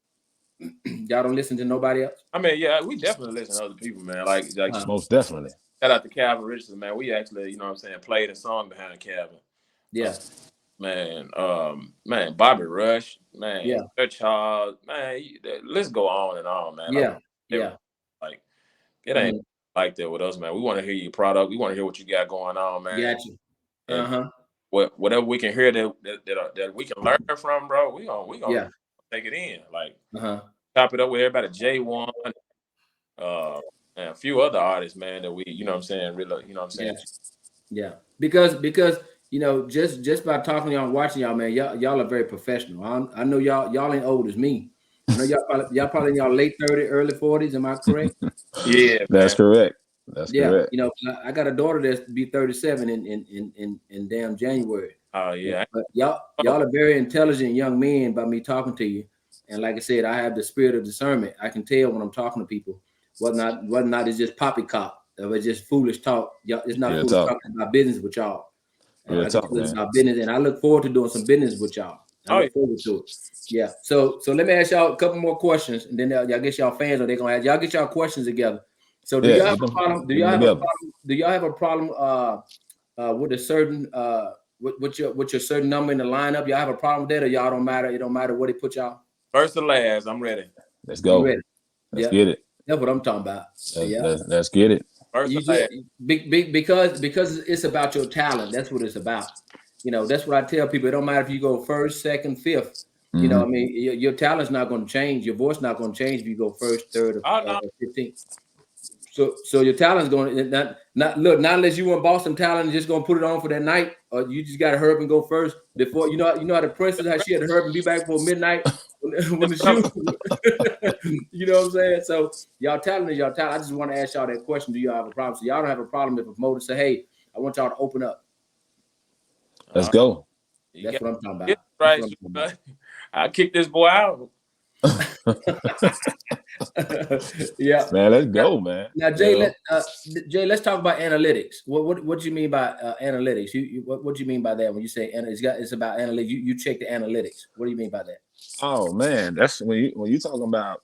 Y'all don't listen to nobody else? I mean, yeah, we definitely listen to other people, man. Like most definitely. Shout out to Calvin Richardson, man. We actually, played a song behind Calvin. Yeah. Man, Bobby Rush, man, Charles, man, let's go on and on, man. Like, it ain't like that with us, man. We want to hear your product. We want to hear what you got going on, man. Got you. whatever we can hear that we can learn from, bro, we gonna take it in. Like top it up with everybody, J1, and a few other artists, man, that we, you know what I'm saying, really, you know what I'm saying? Yeah. Because you know, just by talking to y'all and watching y'all, man, y'all are very professional. I know y'all ain't old as me. I know y'all probably in y'all late 30s, early 40s. Am I correct? Yeah, that's correct. That's correct. You know, I got a daughter that's be 37 in damn January. Oh yeah. But y'all are very intelligent young men by me talking to you. And like I said, I have the spirit of discernment. I can tell when I'm talking to people whether or not it's just poppycock, or it's just foolish talk. Y'all, it's not foolish talking about business with y'all. About business, and I look forward to doing some business with y'all. I look forward to it. Yeah. So let me ask y'all a couple more questions, and then y'all get y'all fans, or they're gonna ask y'all get y'all questions together. So do y'all have a problem? Do y'all have a problem with a certain with your certain number in the lineup? Y'all have a problem with that, or y'all don't matter? It don't matter what they put y'all. First to last, I'm ready. Let's go. Let's get it. That's what I'm talking about. Let's get it. Because it's about your talent. That's what it's about. You know, that's what I tell people. It don't matter if you go first, second, fifth. You know, I mean, your talent's not going to change. Your voice not going to change if you go first, third, or 15th. So your talent's going to not unless you want Boston talent and just going to put it on for that night, or you just got to hurry up and go first before you know how the princess, how she had to hurry up and be back before midnight when the shoe. You know what I'm saying? So y'all talent is y'all talent. I just want to ask y'all that question: do y'all have a problem? So y'all don't have a problem if a promoter say, "Hey, I want y'all to open up." Let's go. That's what I'm talking about. Right. I'll kick this boy out. Yeah, man, let's go, man. Now, Jay, let's talk about analytics. What do you mean by analytics? What do you mean by that when you say it's about analytics? You check the analytics. What do you mean by that? Oh man, that's when you talking about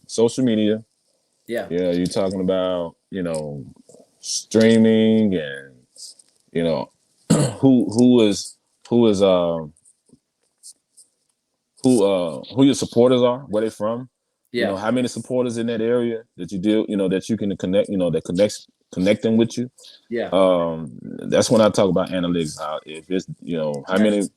social media. Yeah, you're talking about streaming and who your supporters are, where they're from. Yeah. How many supporters in that area that you deal, that you can connect, that connect them with you. Yeah. That's when I talk about analytics. If it's, how many,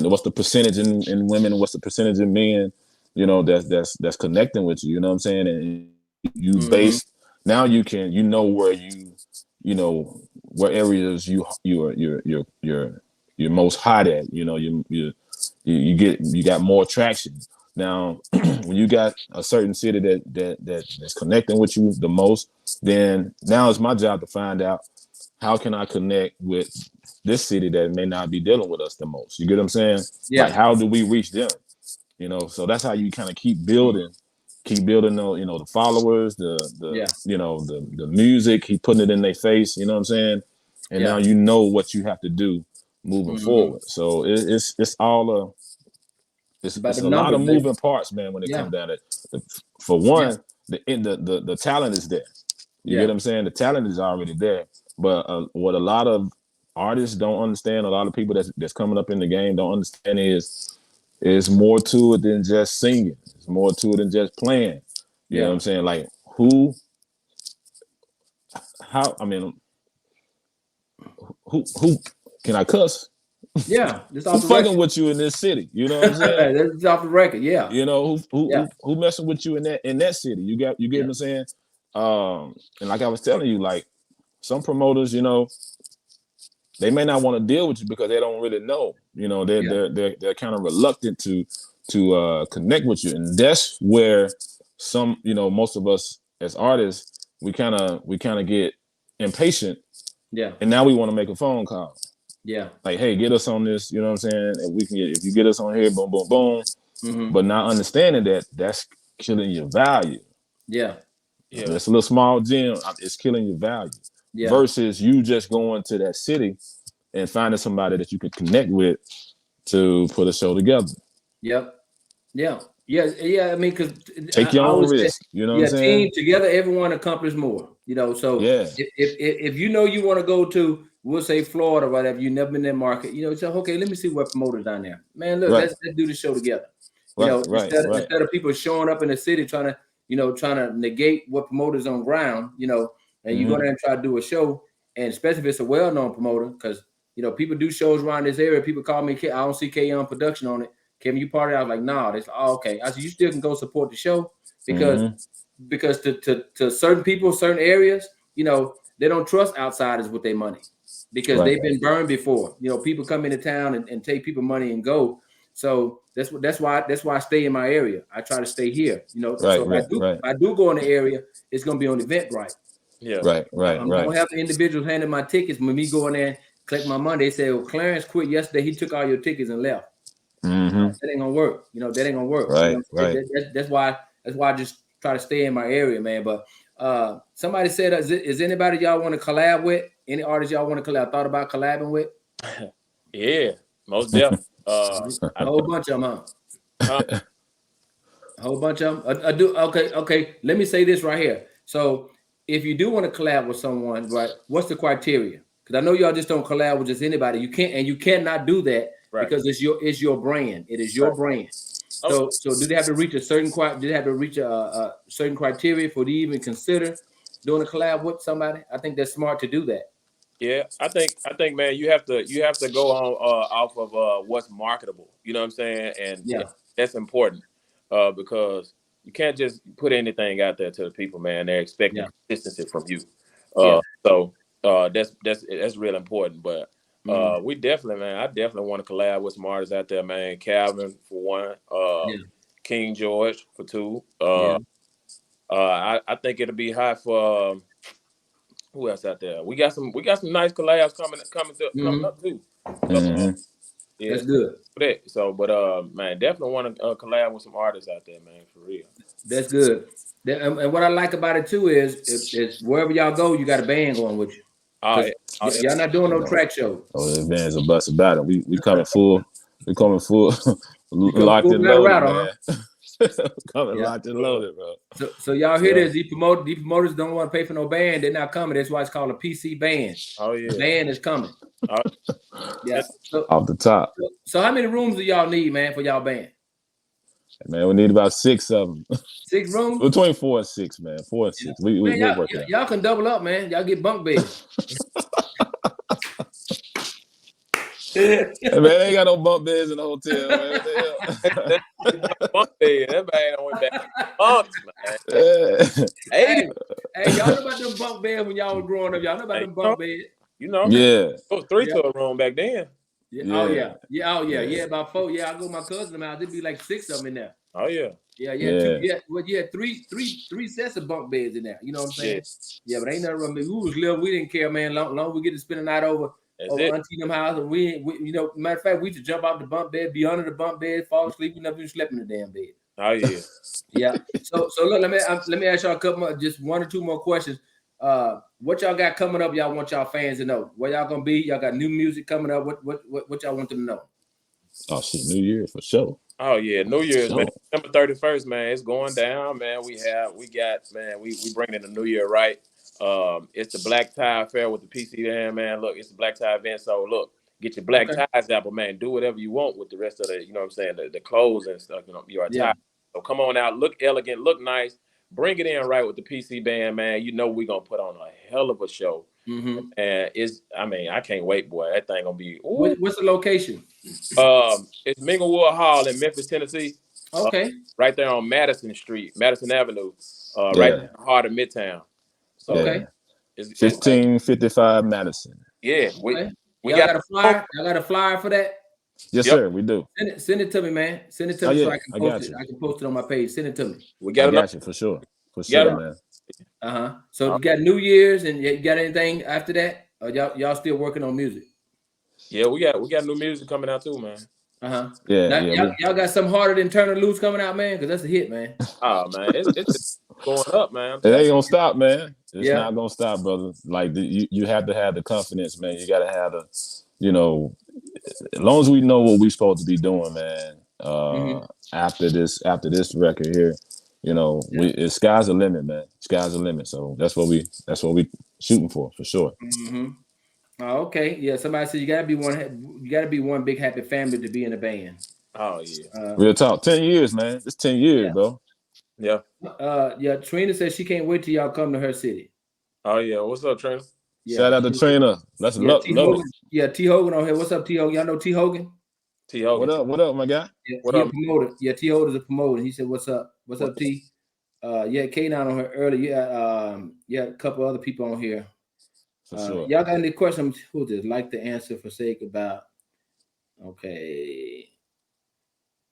what's the percentage in women, what's the percentage in men, that's connecting with you, you know what I'm saying? And you base, now you can, where where areas you're most hot at, you got more traction. Now, when you got a certain city that's connecting with you the most, then now it's my job to find out how can I connect with this city that may not be dealing with us the most. You get what I'm saying? Yeah. Like, how do we reach them? So that's how you kind of keep building, the followers, the music, keep putting it in their face, you know what I'm saying? And now what you have to do moving forward. So it's all it's a lot of moving parts, man, when it comes down to it. For one, the talent is there. You get what I'm saying? The talent is already there. But what a lot of artists don't understand, a lot of people that's coming up in the game don't understand is more to it than just singing. It's more to it than just playing. You know what I'm saying? Like who can I cuss? Yeah, who's fucking with you in this city? You know what I'm saying? That's off the record. Yeah, who messing with you in that city? You get what I'm saying? And like I was telling you, like some promoters, they may not want to deal with you because they don't really know. They're kind of reluctant to connect with you, and that's where some most of us as artists we kind of get impatient. Yeah, and now we want to make a phone call. Yeah. Like, hey, get us on this, you know what I'm saying? And we can if you get us on here, boom, boom, boom. Mm-hmm. But not understanding that's killing your value. Yeah. That's a little small gem. It's killing your value. Yeah. Versus you just going to that city and finding somebody that you can connect with to put a show together. Yep. Yeah. I mean, because take your own risk. You know what I'm saying? Team together, everyone accomplishes more. So if you want to go to, we'll say Florida or whatever, you've never been in that market, say, okay, let me see what promoters down there. Man, look, let's do the show together. Instead of people showing up in the city trying to negate what promoters on ground, and you go there and try to do a show, and especially if it's a well-known promoter, because You know, people do shows around this area. People call me, I don't see K Young production on it. Kevin, you part of it? I was like, nah, that's okay. I said, you still can go support the show because to certain people, certain areas, you know, they don't trust outsiders with their money because they've been burned before. You know, people come into town and take people money and go. So that's why I stay in my area. I try to stay here. You know, so if I do go in the area, it's gonna be on Eventbrite. Yeah. I'm gonna have the individuals handing my tickets. When me go in there and collect my money, they say, well, Clarence quit yesterday. He took all your tickets and left. That ain't gonna work. You know, that ain't gonna work. Right, you know, that's why I just try to stay in my area, man. But somebody said, is anybody y'all want to collab with? Any artists y'all want to collab? Thought about collabing with? Yeah, most definitely. A whole bunch of them, huh? A whole bunch of them. I do. Okay. Let me say this right here. So if you do want to collab with someone, right? What's the criteria? Because I know y'all just don't collab with just anybody. You can't, and you cannot do that because it's your brand. It is your brand. So do they have to reach a certain certain criteria for to even consider doing a collab with somebody? I think that's smart to do that. Yeah, I think, man, you have to go on off of what's marketable. You know what I'm saying? And that's important because you can't just put anything out there to the people, man. They're expecting consistency from you. So that's real important. But we definitely, man, I definitely want to collab with some artists out there, man. Calvin for one, King George for two. I think it'll be hot for. Who else out there? We got some nice collabs coming up too. Yeah, that's good. So, but man, definitely want to collab with some artists out there, man, for real. That's good. And what I like about it too is wherever y'all go, you got a band going with you. Y'all not doing no track shows. Oh, the band's a bust about it. We coming full. We coming full, locked and loaded, man. Coming locked and loaded, bro. So y'all hear this? These promoters don't want to pay for no band. They're not coming. That's why it's called a PC band. Oh yeah, the band is coming. So, off the top. So how many rooms do y'all need, man, for y'all band? Man, we need about 6 of them. 6 rooms? Between 4 and 6, man. 4 and 6. We're working. Y'all can double up, man. Y'all get bunk beds. Hey, man, they ain't got no bunk beds in the hotel, man. What the hell? Bunk bed. That man went back to bunks, man. Hey, y'all know about them bunk beds when y'all was growing up. Y'all know about them bunk beds. You know, it was 3 to a room back then. Yeah, about 4. Yeah, I go to my cousin's house. There'd be like 6 of them in there. Oh yeah. Well, you had three sets of bunk beds in there. You know what I'm saying? Yeah, but ain't nothing wrong. We was little. We didn't care, man. Long we get to spend the night over auntie them house, and we you know, matter of fact, we used to jump out the bunk bed, be under the bunk bed, fall asleep. We never even slept in the damn bed. Oh yeah. Yeah. So look, let me ask y'all a couple more, just 1 or 2 more questions. What y'all got coming up? Y'all want y'all fans to know where y'all gonna be? Y'all got new music coming up. What y'all want them to know? Oh shit, New Year's for sure. Oh yeah, New Year's, man. December 31st, man. It's going down, man. We bringing the New Year right. It's the Black Tie Affair with the PC band, man. Look, it's the Black Tie event. So look, get your black ties out, but man, do whatever you want with the rest of the, you know what I'm saying, the clothes and stuff, you know, your attire. So come on out, look elegant, look nice, bring it in right with the PC band, man. You know we're gonna put on a hell of a show. And I can't wait, boy. That thing gonna be what's the location? It's Minglewood Hall in Memphis, Tennessee. Okay. Right there on Madison Avenue, right in the heart of Midtown. So, it's 1555 Madison. Yeah, we got a flyer. Y'all got a flyer for that? Yes, sir. We do. Send it to me, man. Send it to me so I can post it. I can post it on my page. Send it to me. We got you for sure. For sure, man. So you got New Year's, and you got anything after that? Or y'all still working on music? Yeah, we got new music coming out too, man. Y'all got something harder than Turn It Loose coming out, man, because that's a hit, man. Oh man, it's going up, man. It ain't gonna stop, man. It's not gonna stop, brother. Like you have to have the confidence, man. You gotta have the, you know, as long as we know what we're supposed to be doing, man. After this record here, you know, sky's the limit, man. Sky's the limit. So that's what we shooting for sure. Oh, okay. Yeah. Somebody said you gotta be one big happy family to be in a band. Oh yeah. Real talk. 10 years, man. It's 10 years, bro. Yeah. Trina says she can't wait till y'all come to her city. Oh yeah. What's up, Trina? Yeah. Shout out to Trina. Let's Yeah, love T. it. Hogan. Yeah, T. Hogan on here. What's up, T. Hogan? Y'all know T. Hogan? T. Hogan. What up, my guy? Yeah, What he up? a promoter. Yeah, T. Hogan's a promoter. He said, "What's up? What's up, T?" Yeah, K9 on here earlier. Yeah, a couple other people on here. For sure. Y'all got any questions? Who's this? Like to answer for sake about. Okay.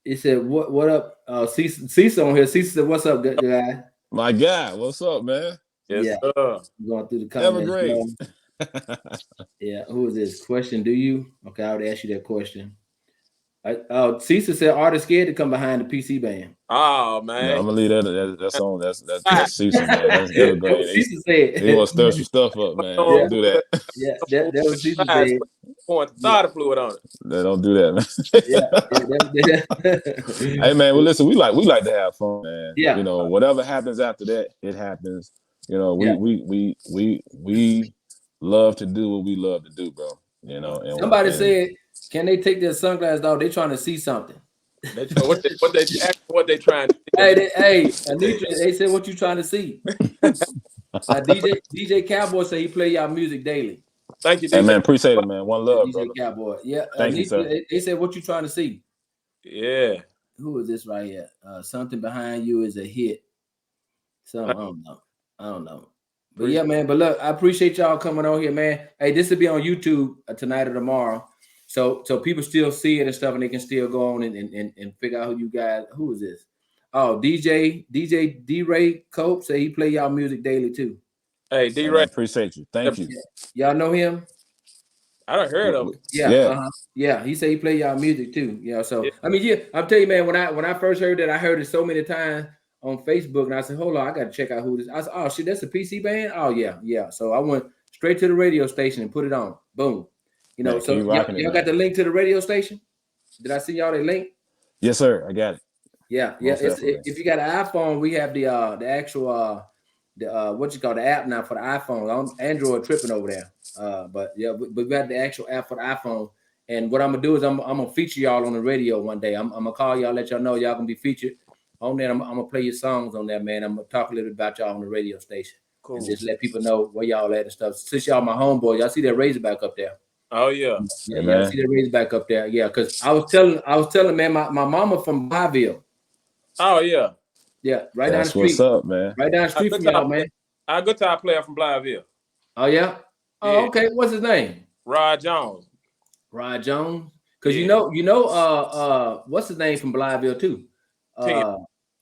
He said, "What up?" Cecil on here. Cecil said, "What's up, good guy?" My guy, what's up, man? Yes, Yeah. sir. Going through the comments. Evergreen. Yeah, who is this? Question: Do you? Okay, I would ask you that question. Cecil said, "Are they scared to come behind the PC band?" Oh No, man. I'm gonna leave that's on. That's Cecil, man. That's Evergreen. Cecil said, He wants to stir some stuff up, man. Yeah. Don't do that. "Yeah, that was Cecil said." Pouring starter fluid on it. Don't do that, man. Hey, man. Well, listen, we like to have fun, man. Yeah. You know, whatever happens after that, it happens. You know, we love to do what we love to do, bro. You know. Somebody said, "Can they take their sunglasses off? They trying to see something." What they trying to do. Hey, Anitra, they said, "What you trying to see?" DJ Cowboy said he play y'all music daily. Thank you, DJ. Hey, man, appreciate it, man. One love, DJ brother. Cowboy. Yeah. Thank you, sir. They said, "What you trying to see?" Yeah. Who is this right here? Something behind you is a hit. So I don't know. But yeah, man. But look, I appreciate y'all coming on here, man. Hey, this will be on YouTube tonight or tomorrow. So people still see it and stuff, and they can still go on and figure out who you guys. Who is this? Oh, DJ D-Ray Cope say he play y'all music daily too. Hey, D-Ray. Appreciate you. Thank you. Y'all know him? I done heard of him. Yeah. Yeah. He said he play y'all music too. Yeah. So I mean, yeah, I'll tell you, man, when I first heard that, I heard it so many times on Facebook, and I said, hold on, I gotta check out who this. I said, oh shit, that's a PC band. Oh yeah. So I went straight to the radio station and put it on. Boom. You know, so y'all got the link to the radio station? Did I send y'all the link? Yes, sir. I got it. Yeah. If you got an iPhone, we have the actual what you call the app now for the iPhone. Android tripping over there. But we got the actual app for the iPhone. And what I'm gonna do is I'm gonna feature y'all on the radio one day. I'm gonna call y'all, let y'all know y'all gonna be featured on there. I'm gonna play your songs on there, man. I'm gonna talk a little bit about y'all on the radio station. Cool. And just let people know where y'all at and stuff. Since y'all my homeboy, y'all see that Razorback up there. Oh yeah. Yeah, see the Razorback up there. Yeah, because I was telling man, my mama from Blyville. Oh yeah. Yeah, right down the street. What's up, man? Right down the street from y'all, man. I good time player from Blyville. Oh yeah. Oh, okay. What's his name? Rod Jones. Rod Jones. Because you know, what's his name from Blyville too?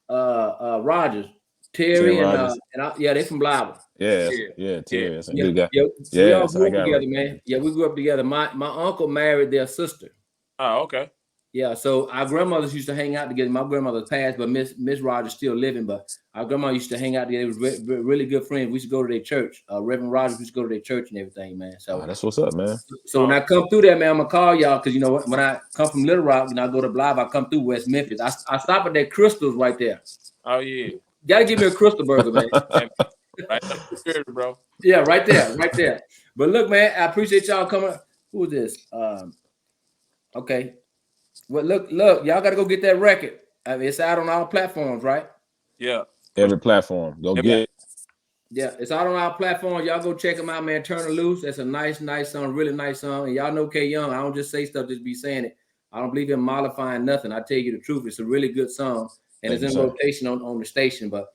Rogers. Terry and they from Blyville. Yeah, Terry. That's a good guy. We all grew up together, man. Yeah, we grew up together. My uncle married their sister. Oh, okay. Yeah, so our grandmothers used to hang out together. My grandmother passed, but Miss Rogers still living. But our grandma used to hang out together. It was really good friends. We used to go to their church. Reverend Rogers used to go to their church and everything, man. So that's what's up, man. So when I come through there, man, I'm gonna call y'all because you know when I come from Little Rock and I go to Blythe, I come through West Memphis. I stop at that Crystals right there. Oh yeah. Gotta give me a Crystal burger, man. Right, bro. Yeah, right there. But look, man, I appreciate y'all coming. Who is this? Okay. Well, look, y'all gotta go get that record. I mean, it's out on all platforms, right? Yeah. Every platform. Go get it. Yeah, it's out on our platform. Y'all go check them out, man. Turn Her Loose. That's a nice song, really nice song. And y'all know K Young. I don't just say stuff, just be saying it. I don't believe in mollifying nothing. I tell you the truth. It's a really good song, and it's in rotation on the station. But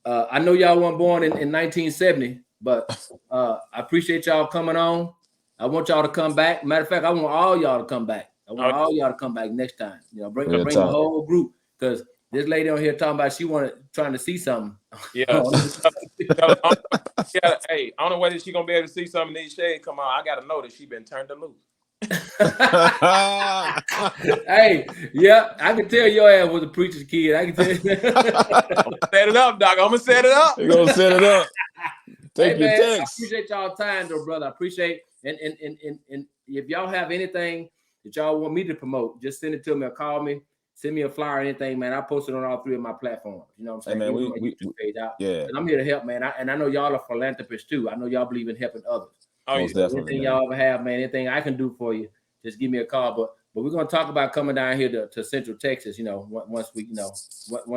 I know y'all weren't born in 1970, but I appreciate y'all coming on. I want y'all to come back. Matter of fact, I want all y'all to come back. I want all y'all to come back next time. You know, bring the whole group, because this lady on here talking about she trying to see something. Yeah. Hey, I don't know whether she gonna be able to see some of these shades come on. I gotta know that she been turned to loose. Hey, yeah, I can tell your ass was a preacher's kid. I can tell you. Set it up, Doc. I'm gonna set it up. You're gonna set it up. Take your text. I appreciate y'all time, though, brother. I appreciate and if y'all have anything that y'all want me to promote, just send it to me or call me. Send me a flyer or anything, man. I post it on all three of my platforms. You know what I'm saying? Hey, man, we and I'm here to help, man. I know y'all are philanthropists too. I know y'all believe in helping others. Oh, most definitely. Anything y'all ever have, man, anything I can do for you, just give me a call. But we're gonna talk about coming down here to Central Texas. You know, once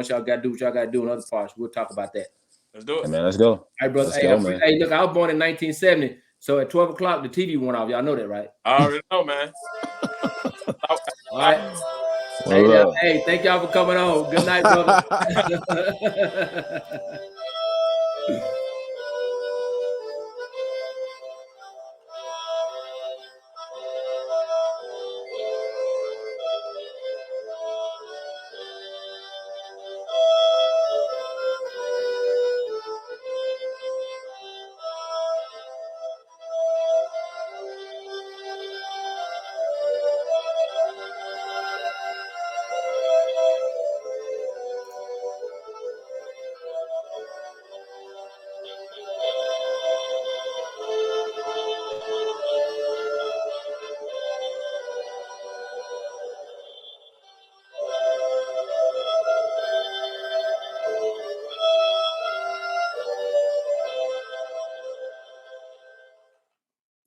y'all got to do what y'all got to do in other parts, we'll talk about that. Let's do it, man. Let's go. All right, brother. Hey, look, I was born in 1970. So at 12 o'clock, the TV went off. Y'all know that, right? I already know, man. All right. Hey, thank y'all for coming on. Good night, brother.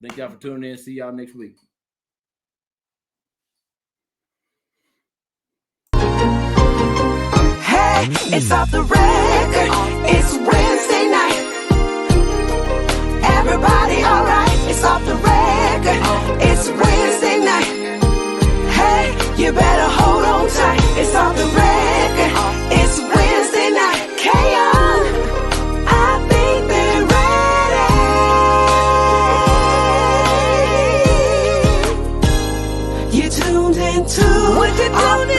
Thank y'all for tuning in. See y'all next week. Hey, it's off the record. It's Wednesday night. Everybody alright? It's off the record. It's Wednesday night. Hey, you better hold on tight. It's off the record. It's Wednesday night. K-On, I think they're ready. You tuned into what you tuned